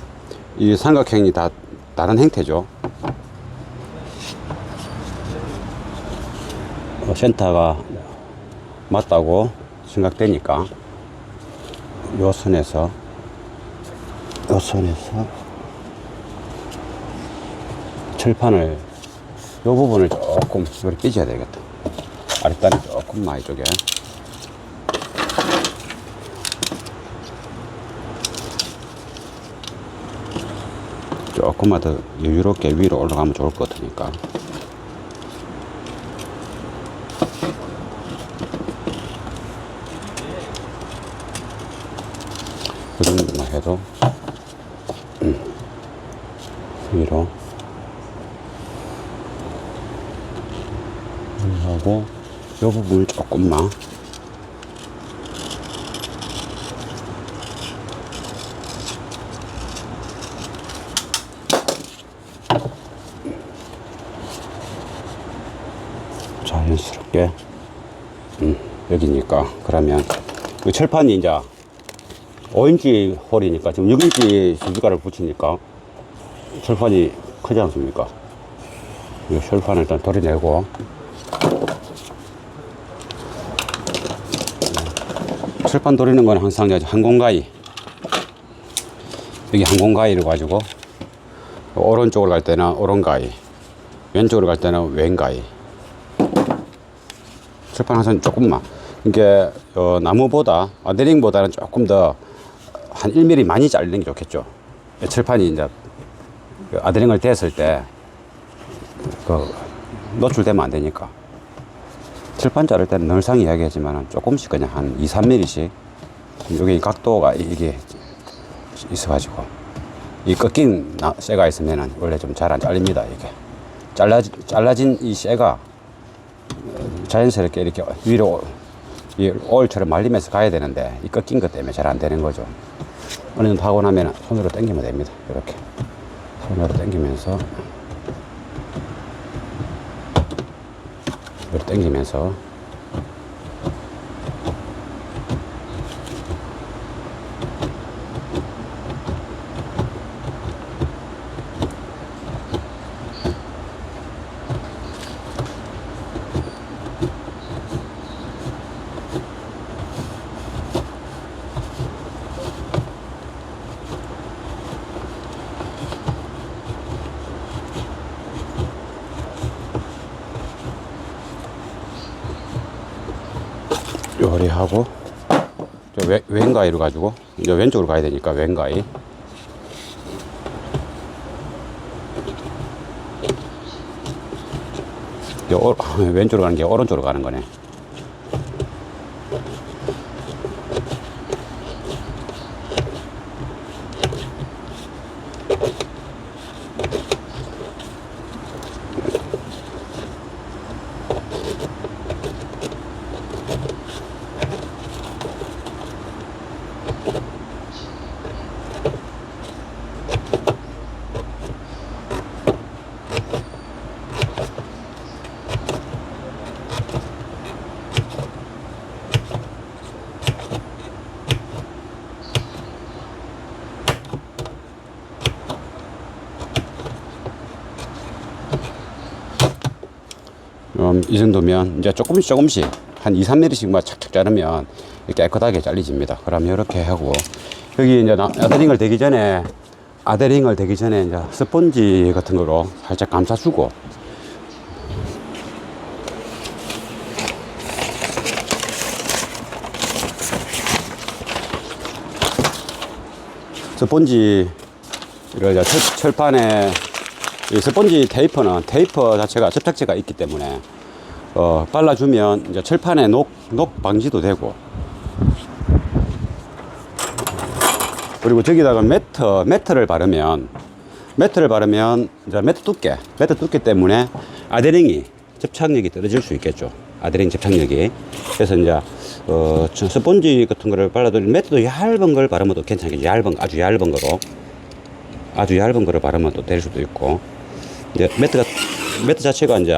이 삼각형이 다 다른 형태죠. 센터가 맞다고 생각되니까 요 선에서 철판을 요 부분을 조금 이렇게 삐져야 되겠다. 아랫다리 조금만 이쪽에 조금만 더 여유롭게 위로 올라가면 좋을 것 같으니까. 그 정도만 해도 위로 하고 이 부분을 조금만 자연스럽게 여기니까. 그러면 이 철판이 이제 5인치 홀이니까 지금 6인치 수주가를 붙이니까 철판이 크지 않습니까? 이 철판을 일단 돌려내고, 철판 돌리는 건 항상 항공가위, 여기 항공가위를 가지고 오른쪽으로 갈 때는 오른가위, 왼쪽으로 갈 때는 왼가위. 철판 항상 조금만, 이게 나무보다 아데링보다는 조금 더 한 1mm 많이 자르는 게 좋겠죠. 철판이 이제 아데링을 댔을 때 노출되면 안 되니까. 철판 자를 때는 늘상 이야기하지만 조금씩 그냥 한 2, 3mm씩. 여기 각도가 이게 있어가지고 이 꺾인 쇠가 있으면은 원래 좀 잘 안 잘립니다. 이게 잘라진 이 쇠가 자연스럽게 이렇게 위로 이 오일처럼 말리면서 가야 되는데 이 꺾인 것 때문에 잘 안 되는 거죠. 어느 정도 하고 나면 손으로 당기면 됩니다. 이렇게 손으로 당기면서 이렇게 당기면서 요리하고 저 왼가위로 가지고 이제 왼쪽으로 가야 되니까 왼가위. 왼쪽으로 가는 게 오른쪽으로 가는 거네. 이 정도면 이제 조금씩 한 2~3mm씩 막 착착 자르면 깨끗하게 잘리집니다. 그럼 이렇게 하고 여기 이제 아데링을 대기 전에 이제 스펀지 같은 거로 살짝 감싸주고 스펀지를 이제 철판에 이 스펀지 테이퍼 자체가 접착제가 있기 때문에 발라주면 이제 철판에 녹 방지도 되고, 그리고 저기다가 매트를 바르면 이제 매트 두께 때문에 아데링이 접착력이 떨어질 수 있겠죠. 아데링 접착력이. 그래서 이제 스펀지 같은 거를 발라도 매트도 얇은 걸 바르면 또 괜찮겠죠. 아주 얇은 거를 바르면 또 될 수도 있고. 이제 매트 자체가 이제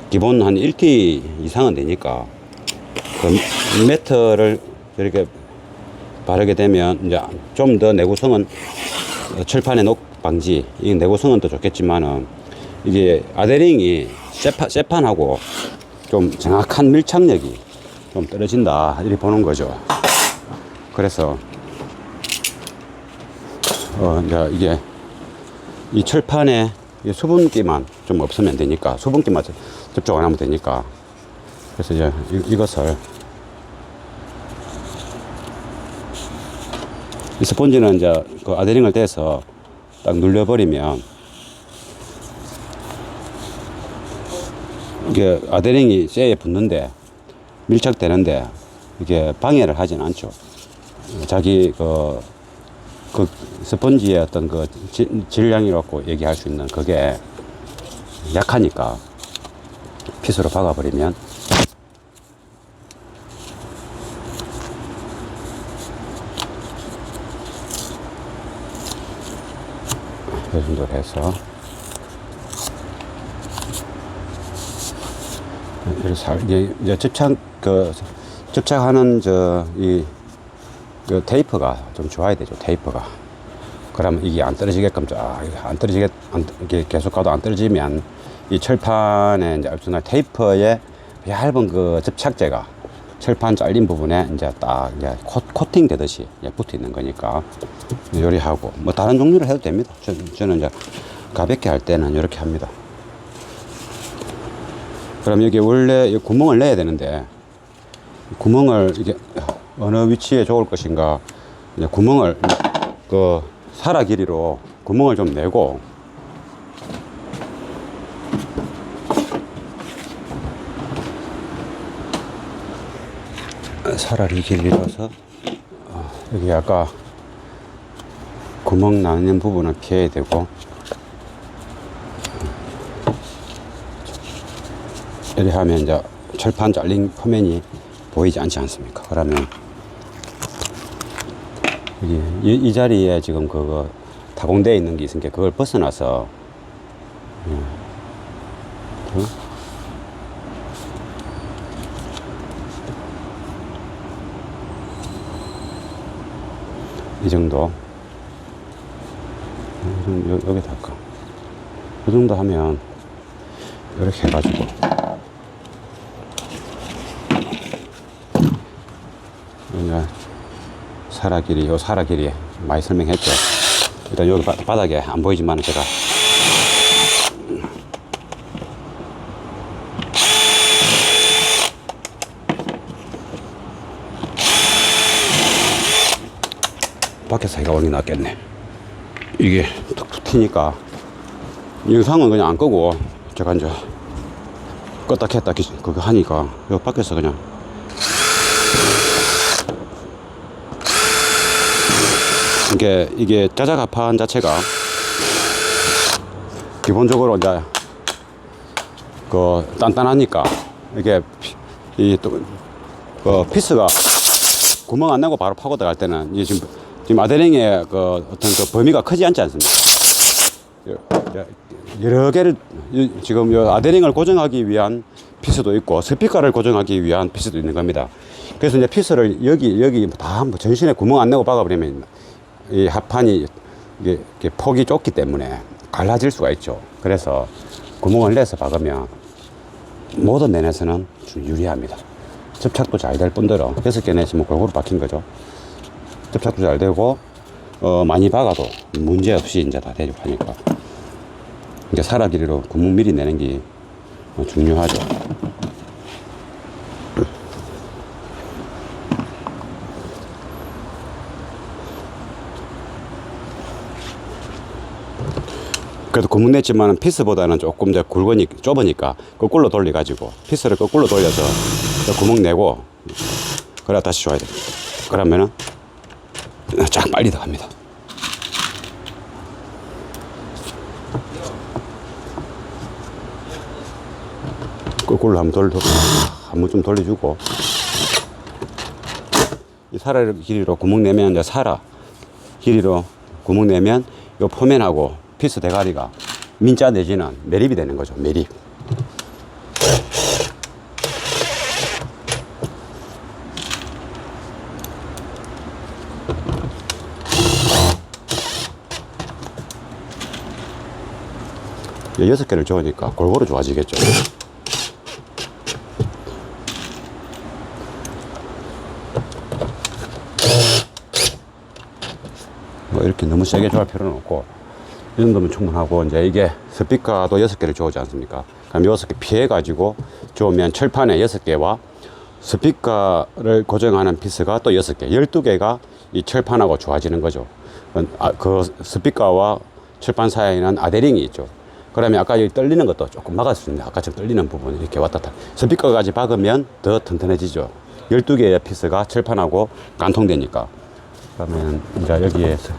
기본 한 1T 이상은 되니까 그 매트를 이렇게 바르게 되면 이제 좀 더 내구성은 철판의 녹 방지, 이 내구성은 더 좋겠지만은 이게 아데링이 쇠판하고 좀 정확한 밀착력이 좀 떨어진다 이렇게 보는 거죠. 그래서 이제 이게 이 철판에 수분기만 좀 없으면 되니까, 수분기만 접촉 안 하면 되니까. 그래서 이제 이것을 이 스펀지는 이제 그 아데링을 떼서 딱 눌려버리면 이게 아데링이 쇠에 붙는데 밀착되는데 이게 방해를 하진 않죠. 자기 그 스펀지의 어떤 그 질량이라고 얘기할 수 있는 그게 약하니까 핏으로 박아버리면 이 정도로 해서 이제 접착하는 그 테이프가 좀 좋아야 되죠. 테이프가. 그러면 이게 안 떨어지게끔 이게 계속 가도 안 떨어지면 이 철판에 이제 테이프에 얇은 그 접착제가 철판 잘린 부분에 이제 딱 이제 코팅 되듯이 붙어 있는 거니까 요리하고 뭐 다른 종류를 해도 됩니다. 저는 이제 가볍게 할 때는 이렇게 합니다. 그럼 여기 원래 구멍을 내야 되는데 구멍을 이게 어느 위치에 좋을 것인가, 이제 구멍을 그 사라 길이로 구멍을 좀 내고 사라리 길이라서 여기 아까 구멍 나는 부분을 피해야 되고, 이렇게 하면 이제 철판 잘린 표면이 보이지 않지 않습니까? 그러면 여기 이 자리에 지금 그거 타공되어 있는 게 있으니까 그걸 벗어나서 이 정도 여기다 할까? 이 정도 하면 이렇게 해가지고 사라 길이 많이 설명했죠. 일단 여기 바닥에 안 보이지만 제가 밖에서 해가 오는 게 낫겠네. 이게 툭툭 튀니까 영상은 그냥 안 끄고 제가 이제 껐다 켰다 그거 하니까 요 밖에서 그냥 이게 자작합판 자체가 기본적으로 이제 그 단단하니까 이게 피스가 구멍 안 나고 바로 파고 들어갈 때는 이게 지금 아데링의 그 어떤 그 범위가 크지 않지 않습니까? 여러 개를 지금 아데링을 고정하기 위한 피스도 있고 스피커를 고정하기 위한 피스도 있는 겁니다. 그래서 이제 피스를 여기 다 전신에 구멍 안 내고 박아버리면 이 합판이 이게 폭이 좁기 때문에 갈라질 수가 있죠. 그래서 구멍을 내서 박으면 모든 면에서는 좀 유리합니다. 접착도 잘 될 뿐더러 6개 내시면 골고루 박힌 거죠. 접착도 잘 되고 많이 박아도 문제 없이 이제 다 되고 하니까 이게 사라 길이로 구멍 미리 내는 게 중요하죠. 그래도 구멍 냈지만 피스보다는 조금 더 좁으니까 거꾸로 돌려가지고 피스를 거꾸로 돌려서 구멍 내고 그래 다시 줘야 돼. 그러면은 쫙 빨리 들어갑니다. 거꾸로 한번 좀 돌려주고 이 사라 길이로 구멍 내면 이제 사라 길이로 구멍 내면 요 포면하고 피스 대가리가 민자 내지는 매립이 되는 거죠. 매립. 이 6개를 줘으니까 골고루 좋아지겠죠. 뭐 이렇게 너무 세게 줘할 필요는 없고 이 정도면 충분하고 이제 이게 스피커도 6개를 줘오지 않습니까? 그럼 6개 피해가지고 좋으면 철판에 6개와 스피커를 고정하는 피스가 또 6개, 12개가 이 철판하고 좋아지는 거죠. 그 스피커와 철판 사이에는 아데링이 있죠. 그러면 아까 여기 떨리는 것도 조금 막을 수 있는데 아까처럼 떨리는 부분이 이렇게 왔다 갔다. 스피커까지 박으면 더 튼튼해지죠. 12개의 피스가 철판하고 관통되니까. 그러면 이제 여기에서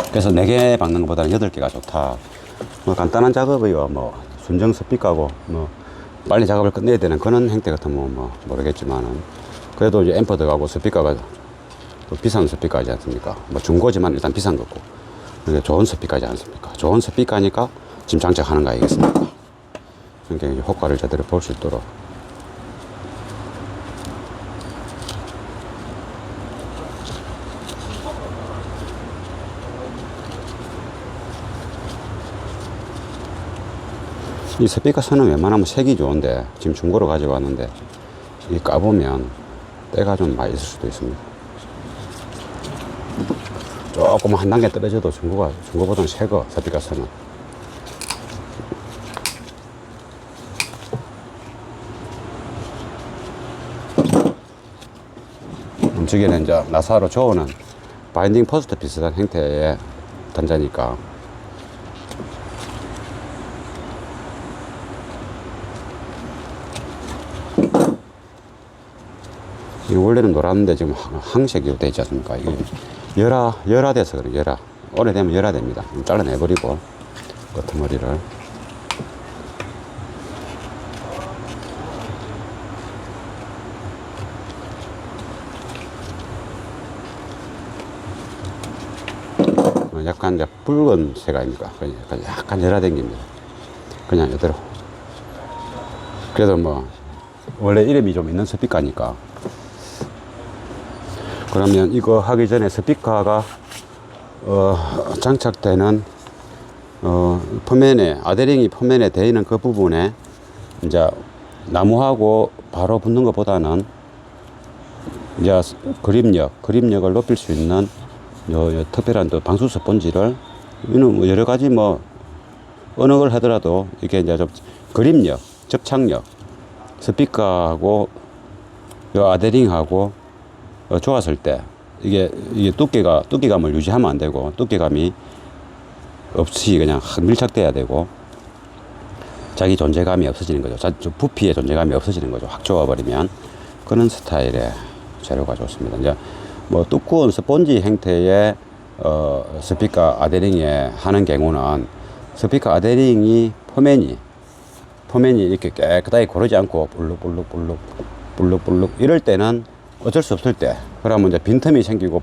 그래서 4개 박는 것보다는 8개가 좋다. 뭐 간단한 작업이요. 뭐 순정 스피커고 뭐 빨리 작업을 끝내야 되는 그런 형태 같으면 뭐 모르겠지만은 그래도 이제 앰프 들어가고 스피커가 또 비싼 스피커이지 않습니까? 뭐 중고지만 일단 비싼 거고. 그게 좋은 스피커이지 않습니까? 좋은 스피커니까 지금 장착하는 거 아니겠습니까? 그러니까 효과를 제대로 볼 수 있도록. 이 스피커 선은 웬만하면 색이 좋은데 지금 중고로 가지고 왔는데 이 까보면 때가 좀 많이 있을 수도 있습니다. 조금 한 단계 떨어져도 중고보다는 새거 스피커 선은. 움직이는 이제 나사로 저어는 바인딩 포스트 비슷한 형태의 단자니까 이 원래는 노랗는데 지금 항색으로 되어 있지 않습니까? 이게 열화돼서 그래요. 열화. 오래되면 열화됩니다. 잘라내버리고 끄트머리를. 약간 이제 붉은색 아닙니까? 약간 열화된 겁니다. 그냥 이대로. 그래도 뭐 원래 이름이 좀 있는 스피커니까. 그러면 이거 하기 전에 스피커가 장착되는 포면에 아데링이 포면에 되어 있는 그 부분에 이제 나무하고 바로 붙는 것보다는 이제 그립력을 높일 수 있는 요 특별한 또 방수 스펀지를 이는 뭐 여러 가지 뭐 어느 걸 하더라도 이게 이제 좀 그립력, 접착력, 스피커하고 요 아데링하고 좋았을 때 이게 두께감을 유지하면 안 되고, 두께감이 없이 그냥 밀착돼야 되고, 자기 존재감이 없어지는 거죠. 부피의 존재감이 없어지는 거죠. 확 좋아버리면. 그런 스타일의 재료가 좋습니다. 이제 뭐 두꺼운 스펀지 형태의 스피커 아데링에 하는 경우는, 스피커 아데링이 포면이 이렇게 깨끗하게 고르지 않고 볼룩볼룩 이럴 때는 어쩔 수 없을 때, 그러면 이제 빈틈이 생기고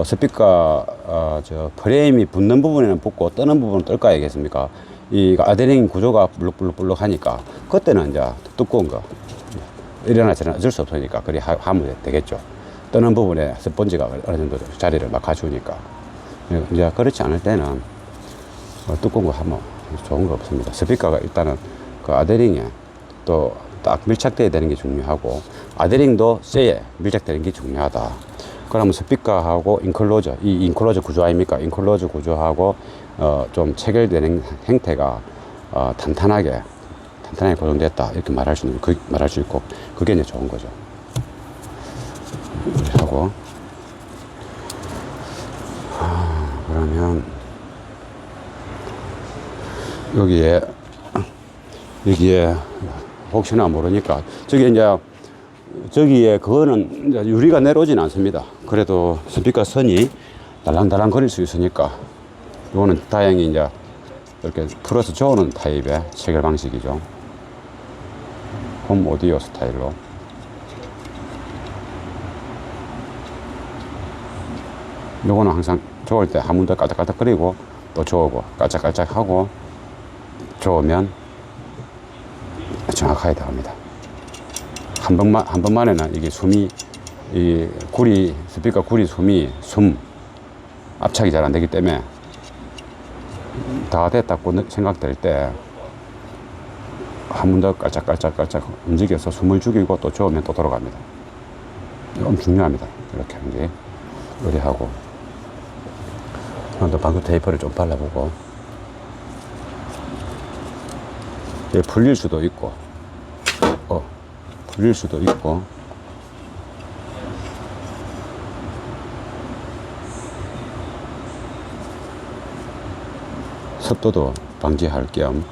스피커 저 프레임이 붙는 부분에는 붙고 뜨는 부분은 뜰 거 아니겠습니까? 이 아데링 구조가 볼룩볼룩 하니까, 그때는 이제 두꺼운 거 일어나서는 어쩔 수 없으니까 그리 하면 되겠죠. 뜨는 부분에 스펀지가 어느 정도 자리를 막아주니까. 이제 그렇지 않을 때는 두꺼운 거 하면 좋은 거 없습니다. 스피커가 일단은 그 아데링에 또 딱 밀착되어야 되는 게 중요하고, 아데링도 쇠에 밀착되는 게 중요하다. 그러면 스피커하고 이 인클로저 구조 아닙니까? 인클로저 구조하고 좀 체결되는 형태가 탄탄하게 고정됐다, 이렇게 말할 수 있고, 그게 이제 좋은 거죠. 하고 그러면 여기에 혹시나 모르니까 저기에 그거는 이제 유리가 내려오진 않습니다. 그래도 스피커 선이 달랑달랑 거릴 수 있으니까, 이거는 다행히 이제 이렇게 풀어서 저어놓은 타입의 체결 방식이죠. 홈 오디오 스타일로. 요거는 항상 저을 때 한 번 더 깔짝깔짝거리고 또 저으고 깔짝깔짝하고 저으면 정확하게 들어갑니다. 한 번만에는 이게 스피커 구리 압착이 잘 안 되기 때문에, 다 됐다고 생각될 때 한 번 더 깔짝깔짝 움직여서 숨을 죽이고 또 저으면 또 돌아갑니다. 엄청 중요합니다. 이렇게 하는 게 의리하고. 또 방수 테이프를 좀 발라보고. 풀릴 수도 있고 습도도 방지할 겸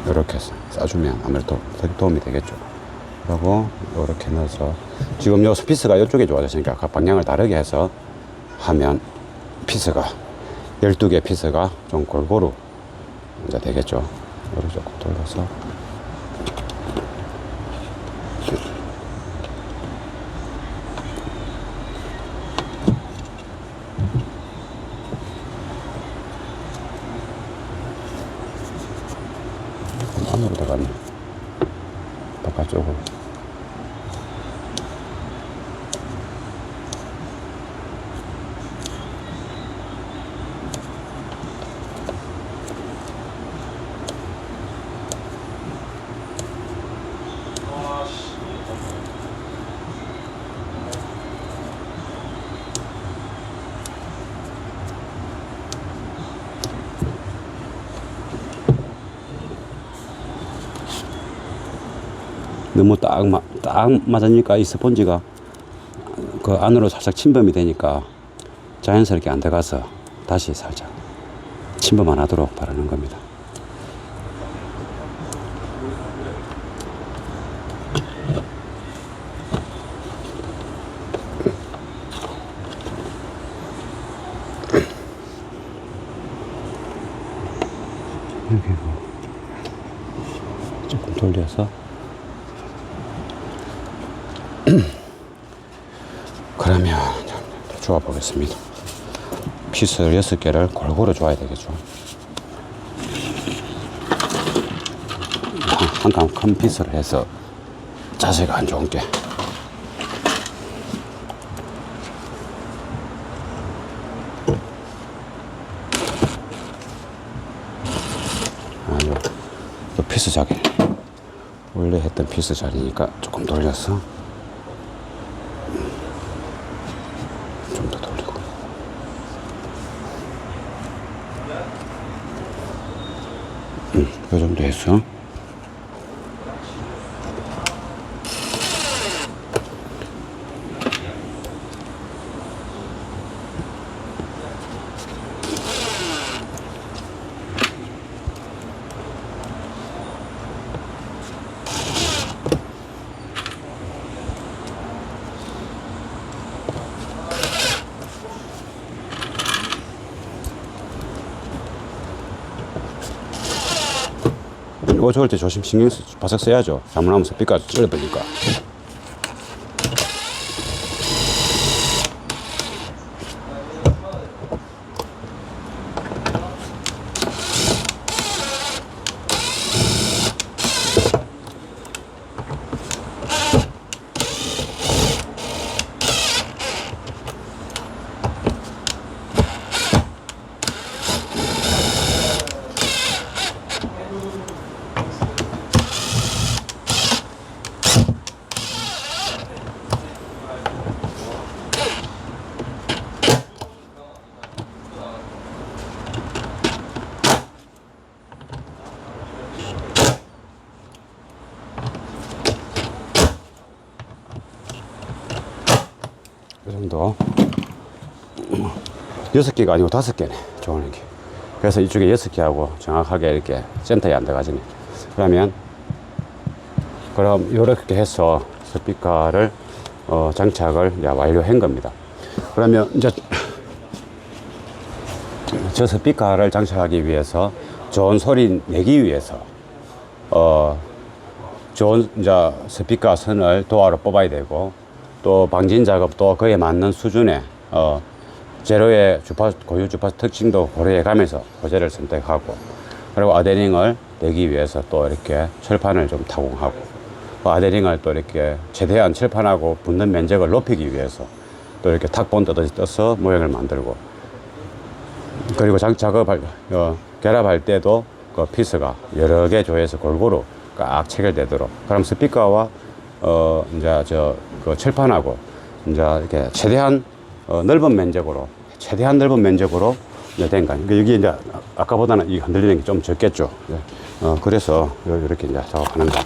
이렇게 싸주면 아무래도 도움이 되겠죠. 그리고 이렇게 넣어서, 지금 요 피스가 이쪽에 좋아졌으니까 각 방향을 다르게 해서 하면 12개 피스가 좀 골고루 이제 되겠죠. 이렇게 조금 돌려서 안으로 들어가네. 바깥쪽으로. 너무 딱 맞으니까 이 스펀지가 그 안으로 살짝 침범이 되니까 자연스럽게 안 들어가서 다시 살짝 침범 안 하도록 바르는 겁니다. 여기 조금 돌려서 그러면 조아 보겠습니다. 피스 6개를 골고루 줘야 되겠죠. 한 칸 큰 피스를 해서 자세가 안 좋은 게 요 피스 자리, 원래 했던 피스 자리니까 조금 돌려서 좀 더 돌리고, 요 정도 해서 내부 좋을 때 조심 바삭 써야죠. 잘못하면 스피커가 찔러버리니까. 이 정도. 6개가 아니고 5개네, 좋은 게. 그래서 이쪽에 6개하고 정확하게 이렇게 센터에 안 들어가지네. 그럼 이렇게 해서 스피커를 장착을 이제 완료한 겁니다. 그러면 이제 저 스피커를 장착하기 위해서 좋은 소리 내기 위해서 좋은 이제 스피커 선을 도화로 뽑아야 되고, 또 방진 작업도 그에 맞는 수준의 제로의 고유 주파수 특징도 고려해 가면서 소재를 선택하고, 그리고 아데링을 내기 위해서 또 이렇게 철판을 좀 타공하고, 아데링을 또 이렇게 최대한 철판하고 붙는 면적을 높이기 위해서 또 이렇게 탁본 떠서 모양을 만들고, 그리고 결합할 때도 그 피스가 여러 개 조여서 골고루 꽉 체결되도록, 그럼 스피커와 이제 그 철판하고 이제 이렇게 최대한 넓은 면적으로 이제 된 거 아니에요. 여기 이제 아까보다는 이 흔들리는 게 좀 적겠죠. 그래서 이렇게 이제 작업하는 거.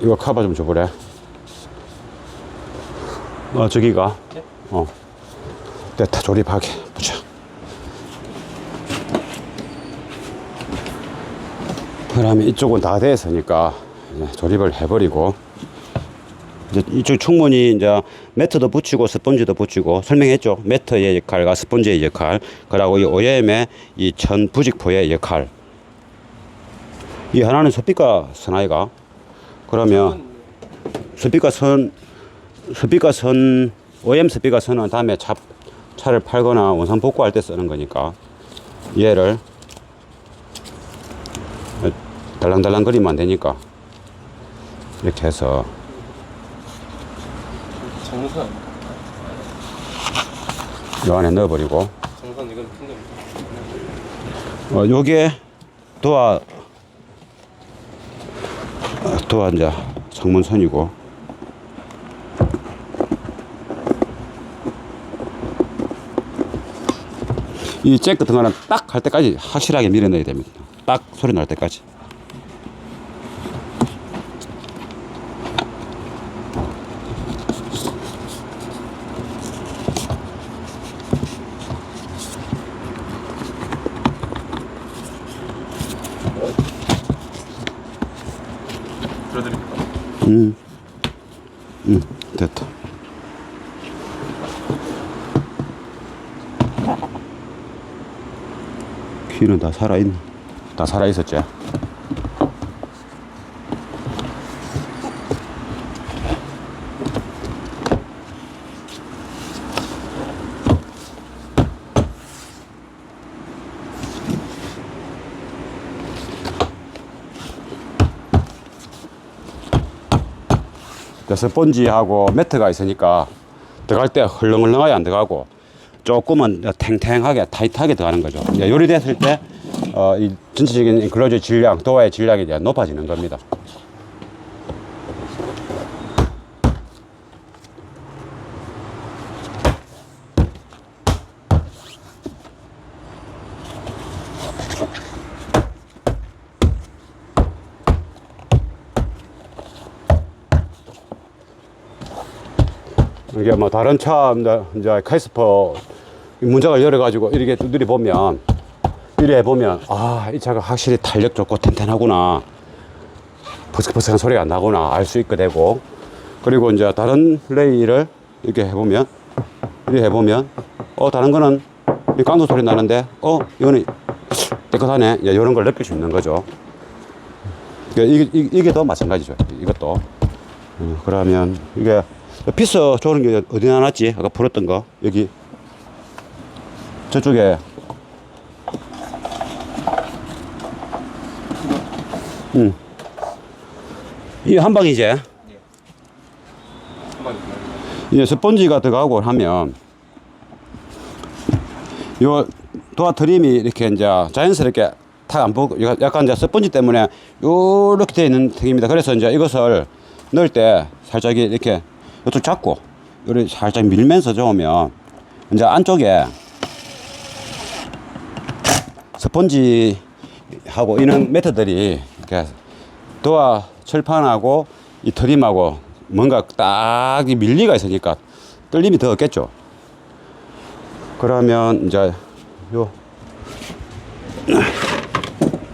이거 커버 좀 줘보래. 저기가. 네? 됐다. 조립하게. 보자. 그러면 이쪽은 다 됐으니까 조립을 해버리고, 이제 이쪽 충분히 이제 매트도 붙이고 스펀지도 붙이고 설명했죠. 매트의 역할과 스펀지의 역할, 그리고 이 OEM의 이 천 부직포의 역할. 이 하나는 스피커 선아이가. 그러면 스피커 선 OEM 스피커 선은 다음에 차를 팔거나 원상 복구할 때 쓰는 거니까 얘를 달랑달랑 거리면 안 되니까 이렇게 해서 정선 요 안에 넣어버리고, 정선 이건 큰 겁니다. 요게 도화 이제 창문선이고, 이 잭 같은 거는 딱 할 때까지 확실하게 밀어넣어야 됩니다. 딱 소리 날 때까지. 들어드릴까요? 됐다. 귀는 다 살아있네. 다 살아있었지. 스펀지하고 매트가 있으니까 들어갈 때 헐렁헐렁하게 안 들어가고 조금은 탱탱하게 타이트하게 들어가는 거죠. 요리됐을 때 이 전체적인 인클로저 질량, 도어의 질량이 이제 높아지는 겁니다. 이게 뭐 다른 차 이제 카이스퍼 문짝을 열어가지고 이렇게 두드려 보면 이 차가 확실히 탄력 좋고 튼튼하구나, 버석버석한 소리가 안 나구나 알 수 있게 되고, 그리고 이제 다른 레일을 이렇게 해보면 이렇게 해보면, 다른 거는 이 깡도 소리 나는데, 이거는 깨끗하네. 이런 걸 느낄 수 있는 거죠. 이게 더 마찬가지죠. 이것도. 그러면 이게 피스 조는 게 어디 나놨지? 아까 풀었던 거. 여기. 저쪽에. 이 한 방이지? 이 스펀지가 들어가고 하면, 요 도화 트림이 이렇게 이제 자연스럽게 탁 안 보고, 약간 이제 스펀지 때문에 요렇게 되어 있는 턱입니다. 그래서 이제 이것을 넣을 때 살짝 이렇게 이쪽 잡고, 요렇게 살짝 밀면서 저으면, 이제 안쪽에 스펀지하고 이런 매트들이 이렇게 도화 철판하고 이 트림하고 뭔가 딱 밀리가 있으니까 떨림이 더 없겠죠. 그러면 이제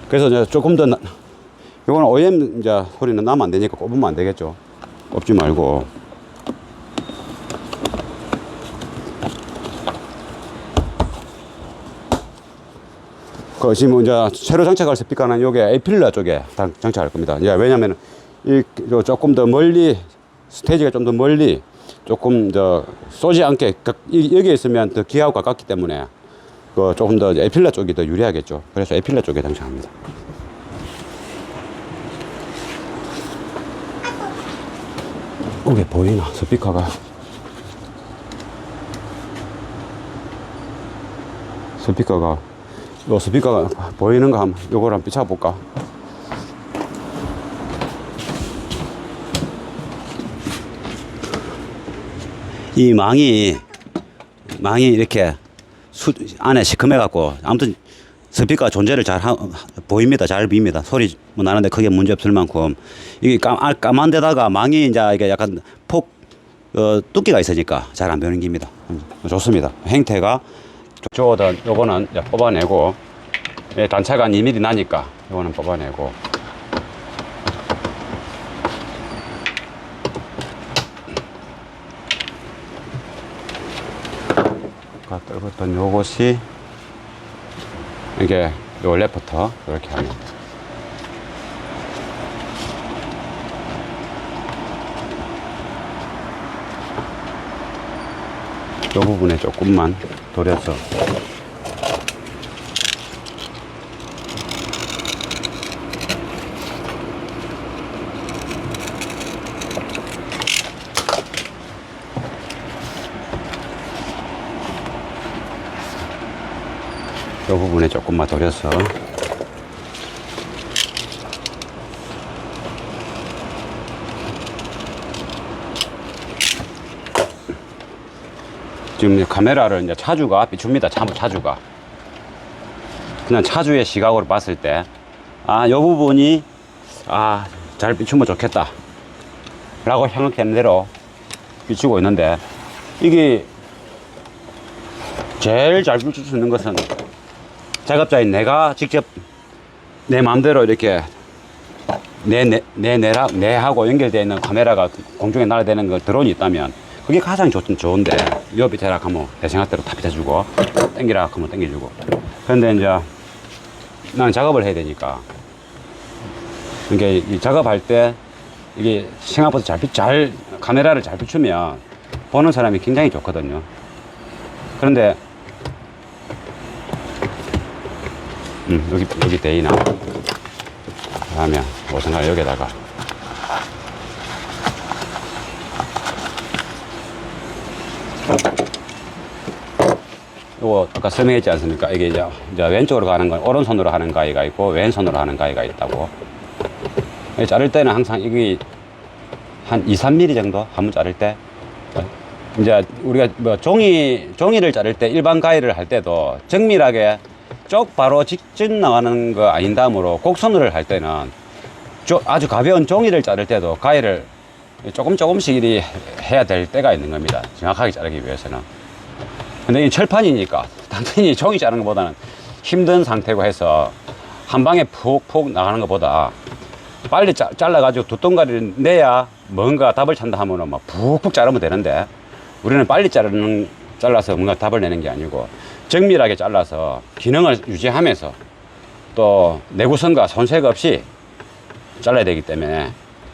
그래서 이제 조금 더 요거는 OEM 이제 소리는 나면 안 되니까 꼽으면 안 되겠죠. 꼽지 말고. 지금 이제 새로 장착할 스피커는 요게 에필러 쪽에 장착할 겁니다. 이제 왜냐면 조금 더 멀리, 스테이지가 좀 더 멀리 조금 더 쏘지 않게 여기에 있으면 더 기하고 가깝기 때문에 조금 더 에필러 쪽이 더 유리하겠죠. 그래서 에필러 쪽에 장착합니다. 이게 보이나 스피커가 요 스피커가 보이는 거 한번 요걸 한번 비춰볼까? 이 망이 이렇게 안에 시커매 갖고 아무튼 스피커 존재를 보입니다. 잘 보입니다. 소리 뭐 나는데 크게 문제 없을 만큼 이게 까만 데다가 망이 이제 이게 약간 뚜끼가 있으니까 잘 안 보이는 겁니다. 좋습니다. 행태가 저거는 요거는 이제 뽑아내고, 단차가 한 2mm 나니까 요거는 뽑아내고, 떨궜던 요것이 이게 요 레프터 이렇게 하면 요 부분에 조금만 돌려서 요 부분에 조금만 돌려서 지금 카메라를 이제 차주가 비춥니다. 차주가 그냥 차주의 시각으로 봤을 때 요 부분이 잘 비추면 좋겠다 라고 생각하는 대로 비추고 있는데, 이게 제일 잘 비출 수 있는 것은 작업자인 내가 직접 내 마음대로 이렇게 내하고 연결되어 있는 카메라가 공중에 날아다니는 그 드론이 있다면 그게 가장 좋은데, 요 밑에라 하면 내 생각대로 다 비춰주고, 땡기라 하면 땡겨주고. 그런데 이제 나는 작업을 해야 되니까, 이게 작업할 때 이게 생각보다 카메라를 잘 비추면 보는 사람이 굉장히 좋거든요. 그런데 여기 데이나 하면 생각 여기다가 요거 아까 설명했지 않습니까? 이게 이제 왼쪽으로 가는 건 오른손으로 하는 가위가 있고 왼손으로 하는 가위가 있다고. 자를 때는 항상 이게 한 2~3mm 정도 한번 자를 때, 이제 우리가 뭐 종이를 자를 때 일반 가위를 할 때도 정밀하게 쪽 바로 직진 나가는 거 아닌 다음으로 곡선으로 할 때는 아주 가벼운 종이를 자를 때도 가위를 조금씩 해야 될 때가 있는 겁니다. 정확하게 자르기 위해서는. 근데 이 철판이니까 단순히 종이 자르는 것보다는 힘든 상태고 해서 한 방에 푹 나가는 것보다 빨리 잘라가지고 두 동가리를 내야 뭔가 답을 찾는다 하면은 막 푹푹 자르면 되는데, 우리는 빨리 잘라서 뭔가 답을 내는 게 아니고 정밀하게 잘라서 기능을 유지하면서 또 내구성과 손색 없이 잘라야 되기 때문에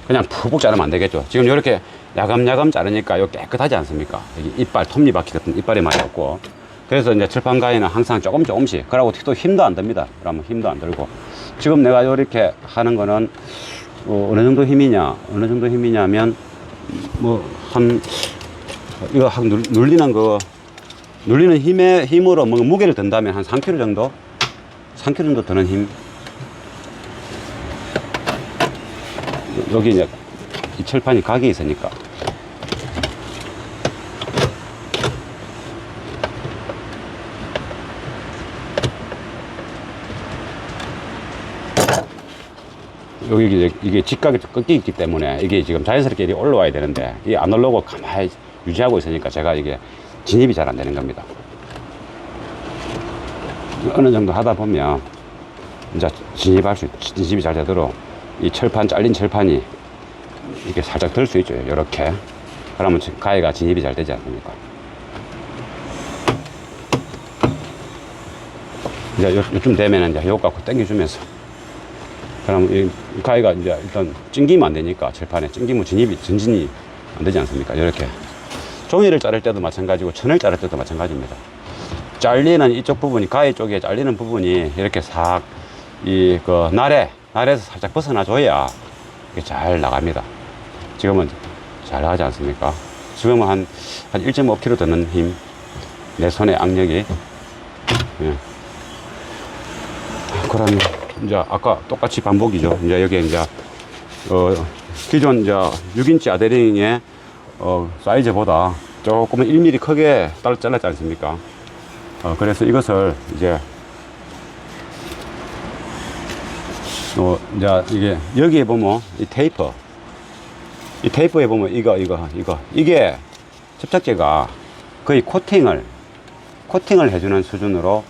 그냥 푹푹 자르면 안 되겠죠. 지금 이렇게 야금야금 자르니까 요 깨끗하지 않습니까? 여기 이빨, 톱니바퀴 같은 이빨이 많이 없고. 그래서 이제 철판 가위는 항상 조금씩. 그러고 또 힘도 안 듭니다. 그러면 힘도 안 들고. 지금 내가 이렇게 하는 거는 어느 정도 힘이냐면 이거 눌리는 힘으로 뭐 무게를 든다면 한 3kg 정도? 3kg 정도 드는 힘. 여기 이제 이 철판이 각이 있으니까. 여기 이게 직각이 꺾여 있기 때문에 이게 지금 자연스럽게 이렇게 올라와야 되는데 이게 안 올라오고 가만히 유지하고 있으니까 제가 이게 진입이 잘 안 되는 겁니다. 어느 정도 하다 보면 이제 진입이 잘 되도록 이 철판, 잘린 철판이 이렇게 살짝 들 수 있죠. 이렇게. 그러면 가위가 진입이 잘 되지 않습니까? 이제 요쯤 되면 이제 요거 갖고 당겨주면서. 그럼 이 가위가 이제 일단 찡기면 안 되니까 철판에 찡기면 전진이 안 되지 않습니까? 이렇게. 종이를 자를 때도 마찬가지고 천을 자를 때도 마찬가지입니다. 잘리는 이쪽 부분이, 가위 쪽에 잘리는 부분이 이렇게 싹 날에서 살짝 벗어나줘야 이게 잘 나갑니다. 지금은 잘 나가지 않습니까? 지금은 한 1.5kg 드는 힘, 내 손의 악력이. 예. 그러면 이제 아까 똑같이 반복이죠. 이제 여기 이제 기존 이제 6인치 아데링의 사이즈보다 조금은 1mm 크게 잘랐지 않습니까? 그래서 이것을 이제 이제 이게 여기에 보면 이 테이프에 보면 이게 접착제가 거의 코팅을 해주는 수준으로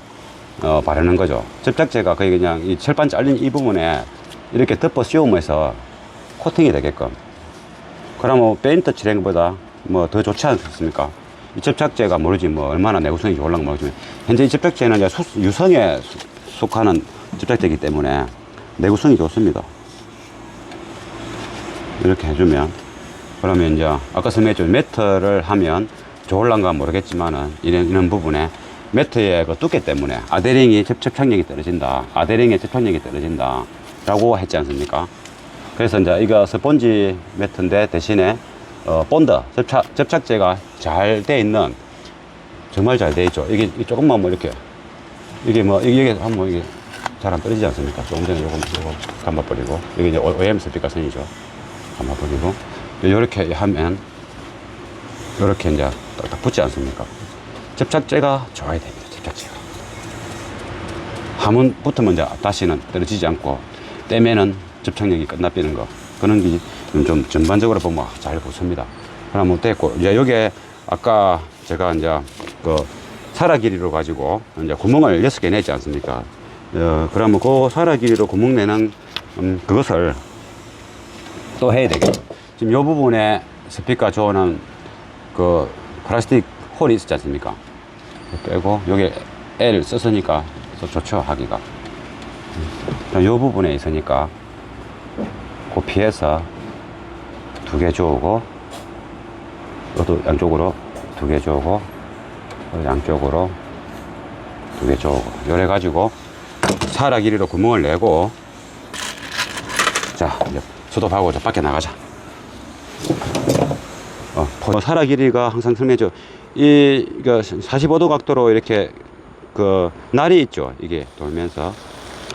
바르는 거죠. 접착제가 거의 그냥 이 철판 잘린 이 부분에 이렇게 덮어 씌우면서 코팅이 되게끔. 그러면 페인트 칠한 것보다 뭐 더 좋지 않습니까? 이 접착제가 모르지 뭐 얼마나 내구성이 좋을런가 모르지만 현재 이 접착제는 이제 유성에 속하는 접착제이기 때문에 내구성이 좋습니다. 이렇게 해주면 그러면 이제 아까 설명했죠. 매트를 하면 좋을런가 모르겠지만은 이런 부분에 매트의 그 두께 때문에 아데링의 접착력이 떨어진다. 라고 했지 않습니까? 그래서 이제 이거 스펀지 매트인데 대신에 본드 접착제가 잘 돼 있는, 정말 잘 돼 있죠. 이게 조금만 뭐 이렇게 이게 한번 이게 잘 안 떨어지지 않습니까? 조금 전에 요거 감아버리고, 여기 이제 OEM 스피커선이죠. 감아버리고 이렇게 하면 이렇게 이제 딱 붙지 않습니까? 접착제가 좋아야 됩니다. 접착제가 한번 붙으면 이제 다시는 떨어지지 않고 떼면은 접착력이 끝나버리는 거, 그런 게 좀 전반적으로 보면 잘 붙습니다. 그러면 됐고, 이제 여기에 아까 제가 이제 그 사라 길이로 가지고 이제 구멍을 6개 내지 않습니까? 그러면 그 사라 길이로 구멍 내는 그것을 또 해야 되겠죠. 지금 이 부분에 스피커 조는 그 플라스틱 홀이 있지 않습니까? 빼고 여기 L 썼으니까 좋죠, 하기가. 이 부분에 있으니까 그 피해서 2개 주우고, 이것도 양쪽으로 2개 주우고, 양쪽으로 2개 주우고, 요래 가지고 사라 길이로 구멍을 내고, 자 이제 수도하고 밖에 나가자. 사라 길이가 항상 설명했죠. 이 45도 각도로 이렇게 그 날이 있죠. 이게 돌면서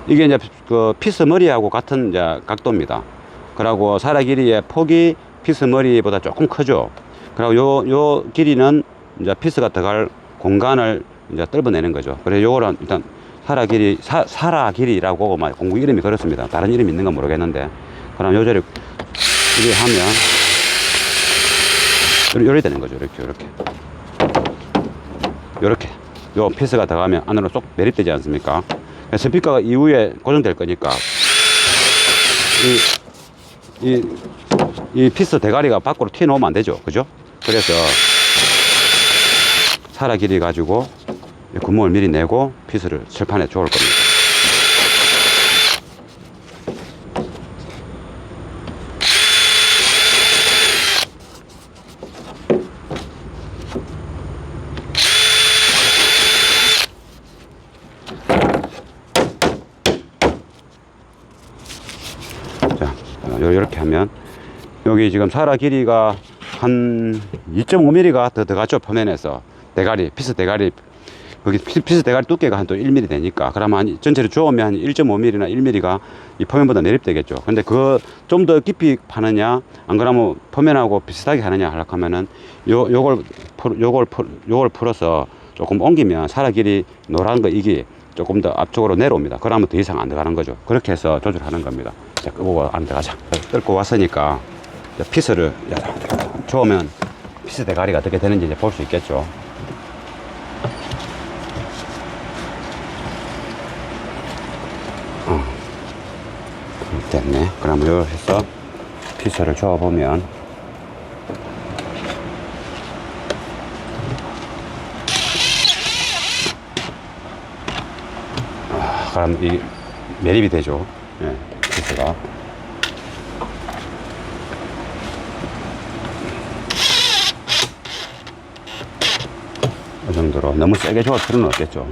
이게 이제 그 피스 머리하고 같은 이제 각도입니다. 그리고 사라 길이의 폭이 피스 머리보다 조금 크죠. 그리고 요 길이는 이제 피스가 들어갈 공간을 이제 뚫어내는 거죠. 그래서 요거는 일단 사라 길이라고 공구 이름이 그렇습니다. 다른 이름이 있는 건 모르겠는데, 그럼 요저를 이렇게 하면 요렇게 되는 거죠. 이렇게 요 피스가 들어가면 안으로 쏙 매립되지 않습니까? 스피커가 이후에 고정될 거니까 이 피스 대가리가 밖으로 튀어나오면 안 되죠. 그죠? 그래서 사라 길이 가지고 구멍을 미리 내고 피스를 철판에 조을 겁니다. 자, 이렇게 하면 여기 지금 사라 길이가 한 2.5mm가 더 들어갔죠. 표면에서 대가리, 피스 대가리, 거기 피스 대가리 두께가 한 또 1mm 되니까 그러면 한 전체를 조으면 한 1.5mm나 1mm가 이 표면보다 내립되겠죠. 근데 그 좀 더 깊이 파느냐 안 그러면 표면하고 비슷하게 하느냐 하려고 하면은 요걸 풀어서 조금 옮기면 사라 길이 노란 거 이게 조금 더 앞쪽으로 내려옵니다. 그러면 더 이상 안 들어가는 거죠. 그렇게 해서 조절하는 겁니다. 자, 끄고 안 들어가자. 뚫고 왔으니까 피스를 조으면 피스 대가리가 어떻게 되는지 이제 볼 수 있겠죠. 됐네. 그러면 이렇게 해서 피스를 조아보면 그럼 이 매립이 되죠. 예, 피스가. 이 정도로 너무 세게 조을 필요는 없겠죠.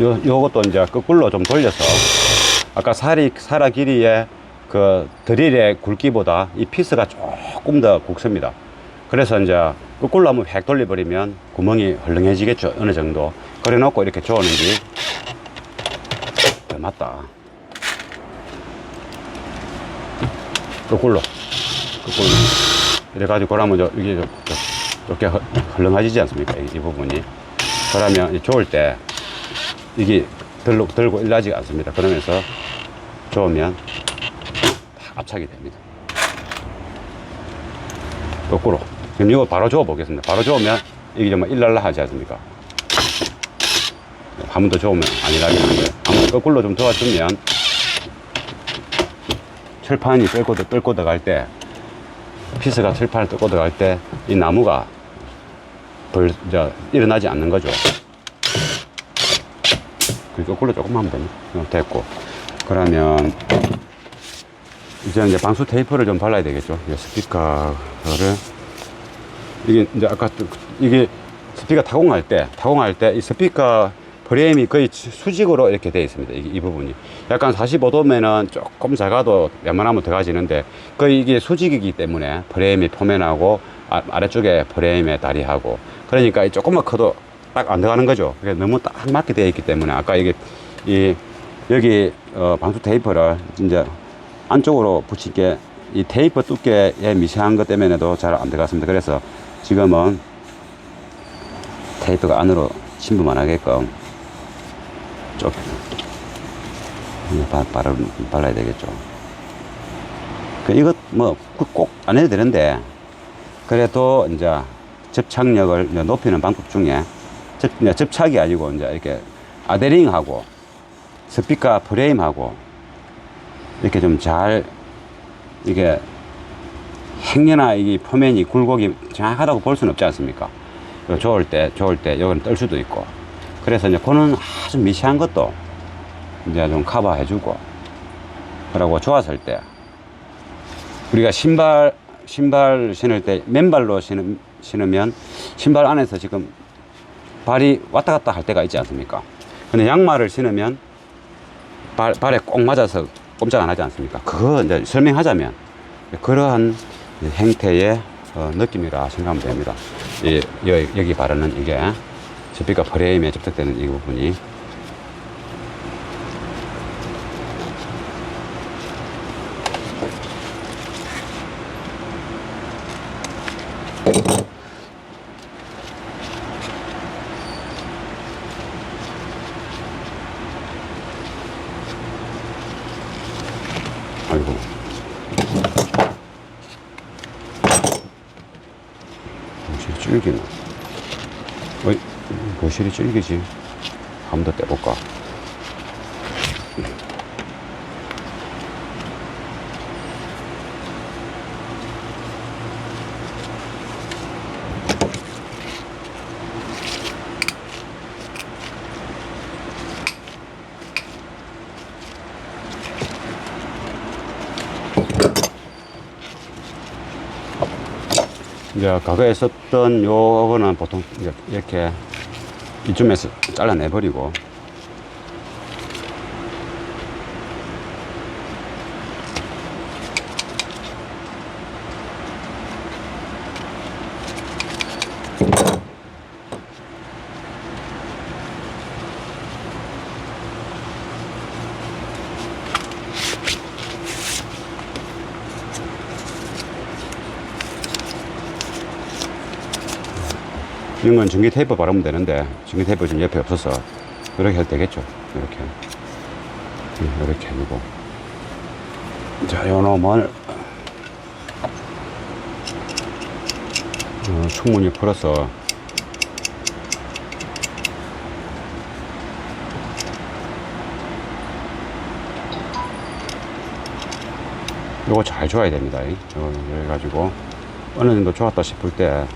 요것도 이제 거꾸로 좀 돌려서 아까 사라 길이의 그 드릴의 굵기보다 이 피스가 조금 더 굵습니다. 그래서 이제 거꾸로 한번 획 돌려버리면 구멍이 헐렁해지겠죠. 어느 정도. 그래 놓고 이렇게 조는 게 맞다. 거꾸로. 이래가지고 그러면 이게 이렇게 헐렁해지지 않습니까? 이 부분이. 그러면 조을 때 이게 들고 일나지가 않습니다. 그러면서 조으면 압착이 됩니다. 거꾸로. 그럼 이거 바로 저어 보겠습니다. 바로 저으면 이게 좀 일날라 하지 않습니까? 한 번 더 저으면 안 일하긴 한데 한번 거꾸로 좀 도와주면 철판이 뚫고 들어갈 때 피스가 철판을 뚫고 들어갈 때 이 나무가 일어나지 않는 거죠. 거꾸로 조금만 하면 됩니다. 됐고. 그러면 이제 방수 테이프를 좀 발라야 되겠죠. 스피커를 이게 이제 아까 이게 스피커 타공할 때 이 스피커 프레임이 거의 수직으로 이렇게 되어 있습니다. 이 부분이 약간 45도면은 조금 작아도 웬만하면 들어가지는데 거의 이게 수직이기 때문에 프레임이 표면하고 아래쪽에 프레임의 다리하고 그러니까 조금만 커도 딱 안 들어가는 거죠. 그게 너무 딱 맞게 되어 있기 때문에 아까 이게 여기 방수 테이프를 이제 안쪽으로 붙이게 이 테이프 두께의 미세한 것 때문에도 잘 안 들어갔습니다. 그래서 지금은 테이프가 안으로 침투만 하게끔 쭉 발라야 되겠죠. 이것 뭐 꼭 안 해도 되는데 그래도 이제 접착력을 이제 높이는 방법 중에 접착이 아니고 이제 이렇게 아데링하고 스피커 프레임하고 이렇게 좀 잘 이게 행여나 이 표면이 굴곡이 정확하다고 볼 수는 없지 않습니까? 좋을 때 여기는 뜰 수도 있고 그래서 이제 그는 아주 미세한 것도 이제 좀 커버해 주고 그러고 좋았을 때 우리가 신발 신을 때 맨발로 신으면 신발 안에서 지금 발이 왔다 갔다 할 때가 있지 않습니까? 근데 양말을 신으면 발에 꼭 맞아서 꼼짝 안 하지 않습니까? 그거 이제 설명하자면 그러한 형태의 느낌이라 생각하면 됩니다. 여기 바르는 이게 스피커 프레임에 접촉되는 이 부분이 아이고 보실이 질기나 어이 보실이 질기지 한 번 더 떼볼까 이제 과거에 썼던 요거는 보통 이렇게 이쯤에서 잘라내버리고, 이런 건 전기 테이프 바르면 되는데 전기 테이프 지금 옆에 없어서 이렇게 해도 되겠죠. 이렇게 해주고, 자, 요 놈을 충분히 풀어서 요거 잘 줘야 됩니다. 이래 가지고 어느 정도 좋았다 싶을 때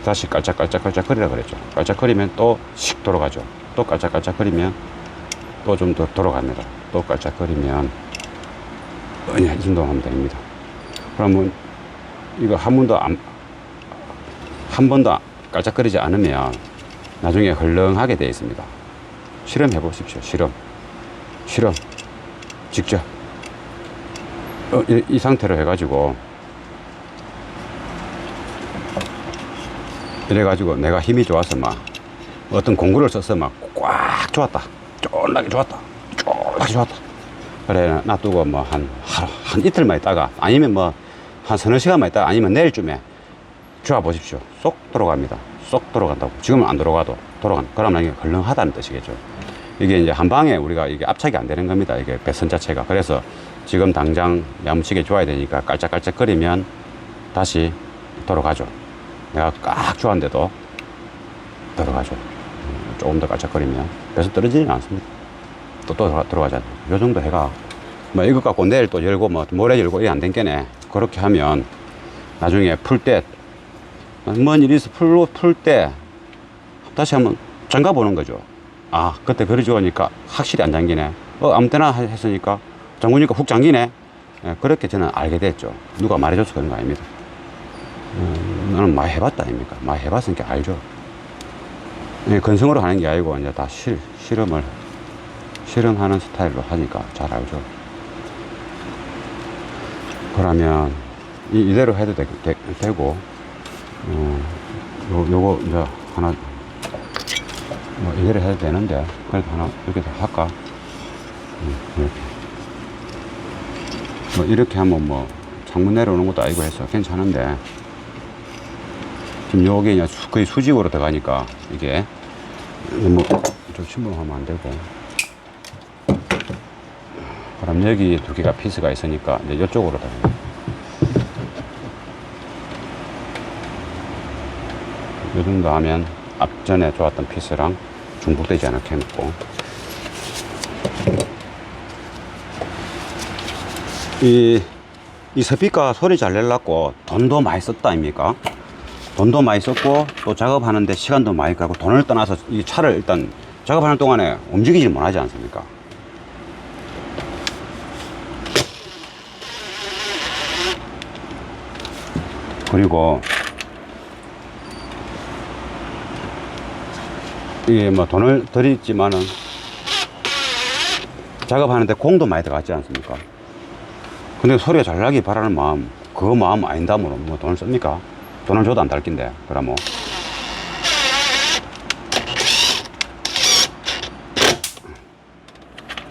다시 깔짝깔짝 거리라 그랬죠. 깔짝거리면 또 씩 돌아가죠. 또 깔짝깔짝 거리면 또 좀 더 돌아갑니다. 또 깔짝거리면 이 정도 하면 됩니다. 그러면 이거 한 번도 깔짝거리지 않으면 나중에 헐렁하게 되어 있습니다. 실험해 보십시오. 실험 직접 이 상태로 해가지고 이래가지고 내가 힘이 좋아서 막 어떤 공구를 써서 막 꽉 좋았다, 쫄라게 좋았다, 그래 놔두고 뭐 한 이틀만 있다가, 아니면 뭐 한 서너 시간만 있다가, 아니면 내일쯤에 좋아 보십시오. 쏙 돌아갑니다. 쏙 돌아간다고. 지금은 안 돌아가도 그러면 이게 헐렁하다는 뜻이겠죠. 이게 이제 한 방에 우리가 이게 압착이 안 되는 겁니다. 이게 배선 자체가. 그래서 지금 당장 야무치게 줘야 되니까 깔짝깔짝거리면 다시 돌아가죠. 내가 꽉 좋았는데도 들어가죠. 조금 더 깔짝거리면 배서 떨어지지는 않습니다. 또 들어가잖아요. 요 정도 해가 뭐 이것 갖고 내일 또 열고 뭐 모레 열고 이게 안 된 게네. 그렇게 하면 나중에 풀 때 뭔 일이 있어 풀 때 다시 한번 잠가 보는 거죠. 아, 그때 그리 좋으니까 확실히 안 잠기네. 아무 때나 했으니까 잠그니까 훅 잠기네. 그렇게 저는 알게 됐죠. 누가 말해줘서 그런 거 아닙니다. 나는 많이 해봤다 아닙니까? 많이 해봤으니까 알죠. 건성으로 하는 게 아니고 이제 다 실험하는 스타일로 하니까 잘 알죠. 그러면 이대로 해도 되고, 요거 이제 하나 뭐 이대로 해도 되는데, 그래도 하나 이렇게 더 할까? 이렇게 뭐 이렇게 하면 뭐 창문 내려오는 것도 아니고 해서 괜찮은데, 지금 요게 이제 거의 수직으로 들어가니까 이게 너무 좀 침범하면 안 되고, 그럼 여기 두 개가 피스가 있으니까 이제 이쪽으로 들어가요. 이 정도 하면 앞전에 좋았던 피스랑 중복되지 않게 해놓고, 이 스피커 소리 잘 내려고 돈도 많이 썼다 아닙니까? 돈도 많이 썼고 또 작업하는데 시간도 많이 가고, 돈을 떠나서 이 차를 일단 작업하는 동안에 움직이지 못하지 않습니까? 그리고 이게 뭐 돈을 들였지만은 작업하는데 공도 많이 들어갔지 않습니까? 근데 소리가 잘 나기 바라는 마음, 그 마음 아닌다므로 뭐 돈을 씁니까? 돈을 줘도 안 달 낀데, 그러면.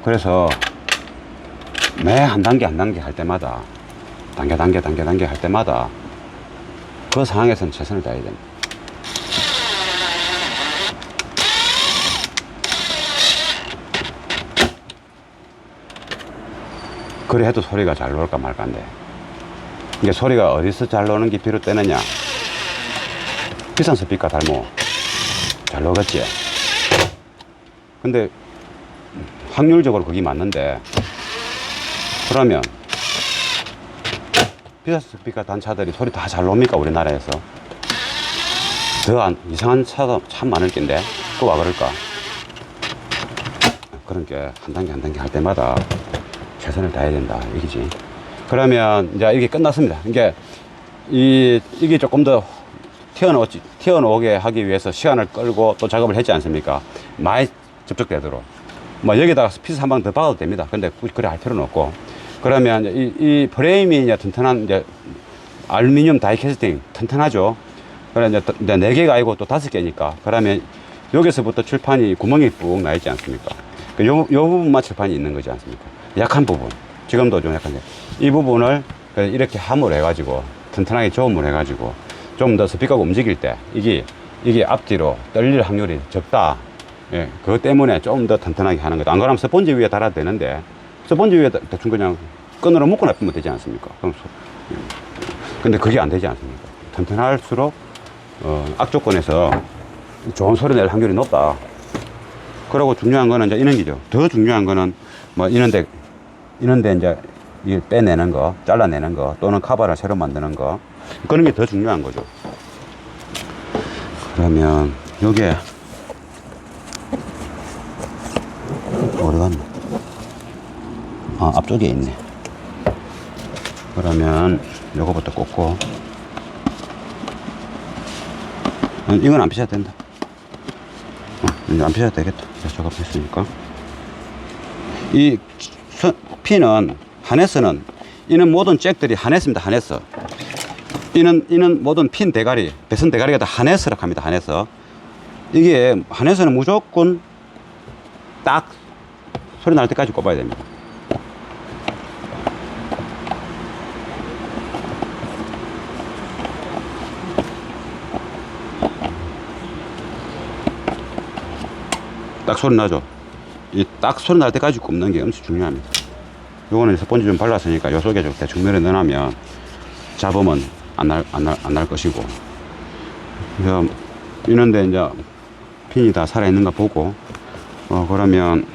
그래서 매 한 단계 할 때마다, 단계 할 때마다 그 상황에서는 최선을 다해야 됩니다. 그래 해도 소리가 잘 나올까 말까인데, 이게 소리가 어디서 잘 나오는 게 비롯되느냐? 비싼 스피커 달모 잘 나오겠지. 근데 확률적으로 그게 맞는데, 그러면 비싼 스피커 단 차들이 소리 다 잘 나옵니까? 우리나라에서 더 이상한 차가 참 많을 낀데, 또 와 그럴까? 그런 게 한 단계 할 때마다 최선을 다해야 된다, 이기지. 그러면 이제 이게 끝났습니다. 이게 이게 조금 더 튀어나오게 하기 위해서 시간을 끌고 또 작업을 했지 않습니까? 많이 접촉되도록. 뭐 여기다가 피스 한 방 더 박아도 됩니다. 근데 굳이 그래 할 필요는 없고. 그러면 이 프레임이 이제 튼튼한 이제 알루미늄 다이캐스팅 튼튼하죠. 그래 이제 4개가 아니고 또 5개니까. 그러면 여기서부터 칠판이 구멍이 푹 나 있지 않습니까? 요 부분만 칠판이 있는 거지 않습니까? 약한 부분. 지금도 좀 약한데. 이 부분을 이렇게 함을 해가지고 튼튼하게 저음을 해가지고 좀 더 스피커가 움직일 때 이게 앞뒤로 떨릴 확률이 적다. 예, 그것 때문에 좀 더 튼튼하게 하는 거다. 안 그러면 스펀지 위에 달아도 되는데 스펀지 위에 대충 그냥 끈으로 묶어 놔두면 되지 않습니까? 근데 그게 안 되지 않습니까? 튼튼할수록 악조건에서 좋은 소리 낼 확률이 높다. 그리고 중요한 거는 이제 이런 기죠. 더 중요한 거는 뭐 이런데 이제 이걸 빼내는 거, 잘라내는 거, 또는 카바를 새로 만드는 거, 그런 게 더 중요한 거죠. 그러면 요게 어디 갔나? 아, 앞쪽에 있네. 그러면 요거부터 꽂고, 이건 안 피셔도 된다. 이제 안 피셔도 되겠다. 작업했으니까. 이 핀은 하네스는 이는 모든 잭들이 하네스입니다. 하네스. 이는 모든 핀 대가리, 배선 대가리가 다 하네스라고 합니다. 하네스. 이게 하네스는 무조건 딱 소리 날 때까지 꼽아야 됩니다. 딱 소리 나죠. 이 딱 소리 날 때까지 꼽는 게 엄청 중요합니다. 요거는 스펀지 좀 발랐으니까 요 속에 좀 대충 밀어 넣으면 잡으면 안 날 것이고. 그래서 이런데 이제 핀이 다 살아있는가 보고, 그러면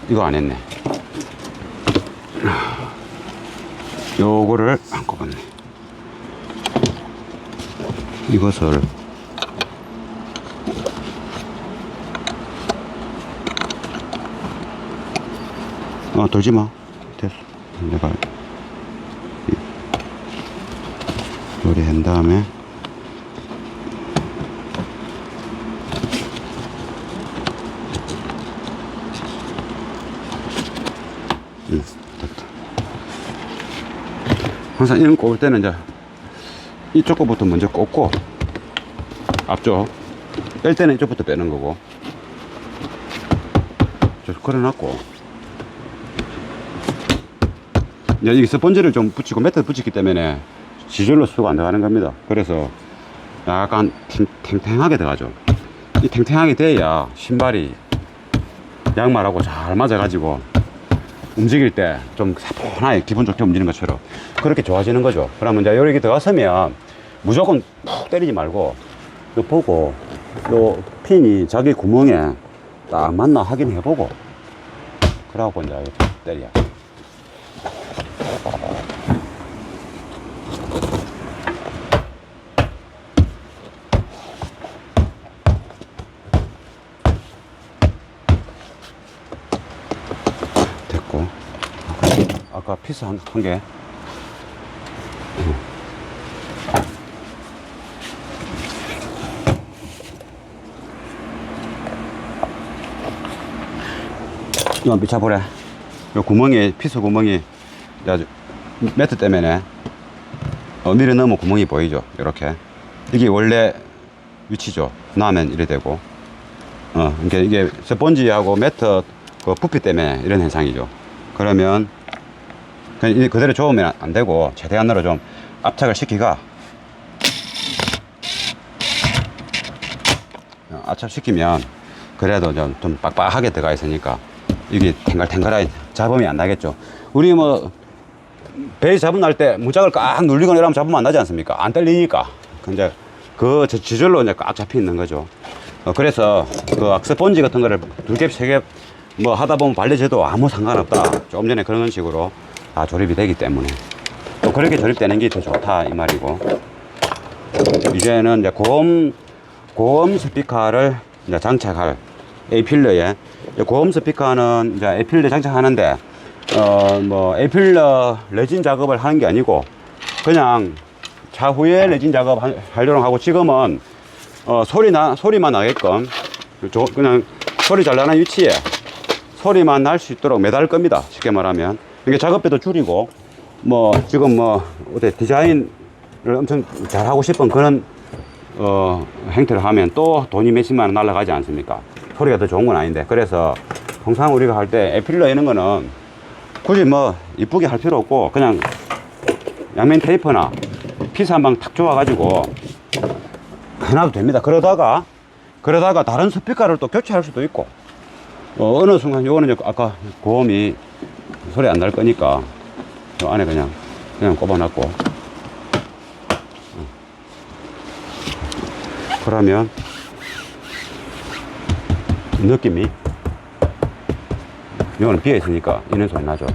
이거 안 했네. 요거를 안 꼽았네. 이것을 돌지 마. 됐어. 내가 요리한 다음에 됐다. 항상 이런 꼽을 때는 이제 이쪽 거부터 먼저 꼽고, 앞쪽 뺄 때는 이쪽부터 빼는 거고, 좀 걸어놨고, 이제 이 스펀지를 좀 붙이고 매트 붙였기 때문에 지절로 수가 안 들어가는 겁니다. 그래서 약간 탱탱하게 들어가죠. 이 탱탱하게 돼야 신발이 양말하고 잘 맞아가지고 움직일 때 좀 사뿐하게 기분 좋게 움직이는 것처럼 그렇게 좋아지는 거죠. 그러면 이제 여기 들어갔으면 무조건 푹 때리지 말고 요 보고 요 핀이 자기 구멍에 딱 맞나 확인해보고, 그래갖고 이제 때려. 됐고, 아까 피스 한 개. 이거 미쳐보래. 요 구멍이, 피스 구멍이 아주 매트 때문에 밀어 넣으면 구멍이 보이죠. 이렇게. 이게 원래 위치죠. 놔면 이래 되고. 그러니까 이게 스펀지하고 매트 그 부피 때문에 이런 현상이죠. 그러면 그냥 그대로 저으면 안 되고 최대한으로 좀 압착을 시키가, 압착시키면 그래도 좀 빡빡하게 들어가 있으니까 이게 탱글탱글하게 잡음이 안 나겠죠. 우리 뭐 베이스 잡음 날 때 무작을 꽉 눌리거나 이러면 잡으면 안 나지 않습니까? 안 떨리니까. 근데 그 지절로 이제 꽉 잡혀 있는 거죠. 그래서 그 악스펀지 같은 거를 2개, 3개 뭐 하다 보면 발려져도 아무 상관없다. 조금 전에 그런 식으로 다 조립이 되기 때문에 또 그렇게 조립되는 게 더 좋다 이 말이고. 이제는 이제 고음 스피커를 이제 장착할 A필러에, 고음 스피커는 이제 A필러 장착하는데, 뭐 A필러 레진 작업을 하는 게 아니고 그냥 차후에 레진 작업 하려고 하고, 지금은 소리만 나게끔 그냥 소리 잘 나는 위치에 소리만 날 수 있도록 매달 겁니다. 쉽게 말하면. 이게 작업비도 줄이고, 뭐 지금 뭐 어때 디자인을 엄청 잘 하고 싶은 그런 행태를 하면 또 돈이 몇십만 원 날라가지 않습니까? 소리가 더 좋은 건 아닌데. 그래서 항상 우리가 할 때 에필러 이런 거는 굳이 뭐 이쁘게 할 필요 없고, 그냥 양면 테이프나 피스 한 방 탁 조아 가지고 해놔도 됩니다. 그러다가 다른 스피커를 또 교체할 수도 있고, 어느 순간 요거는 이제 아까 고음이 소리 안 날 거니까 요 안에 그냥 꼽아놨고, 그러면 느낌이, 요거는 비어 있으니까 이런 소리 나죠.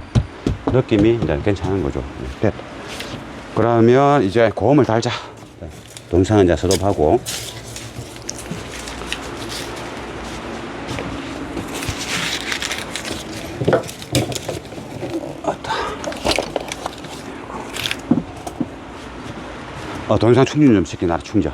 느낌이 이제 괜찮은 거죠. 됐다. 그러면 이제 고음을 달자. 동상은 이제 스톱하고, 동영상 충전 좀 시키나라. 충전.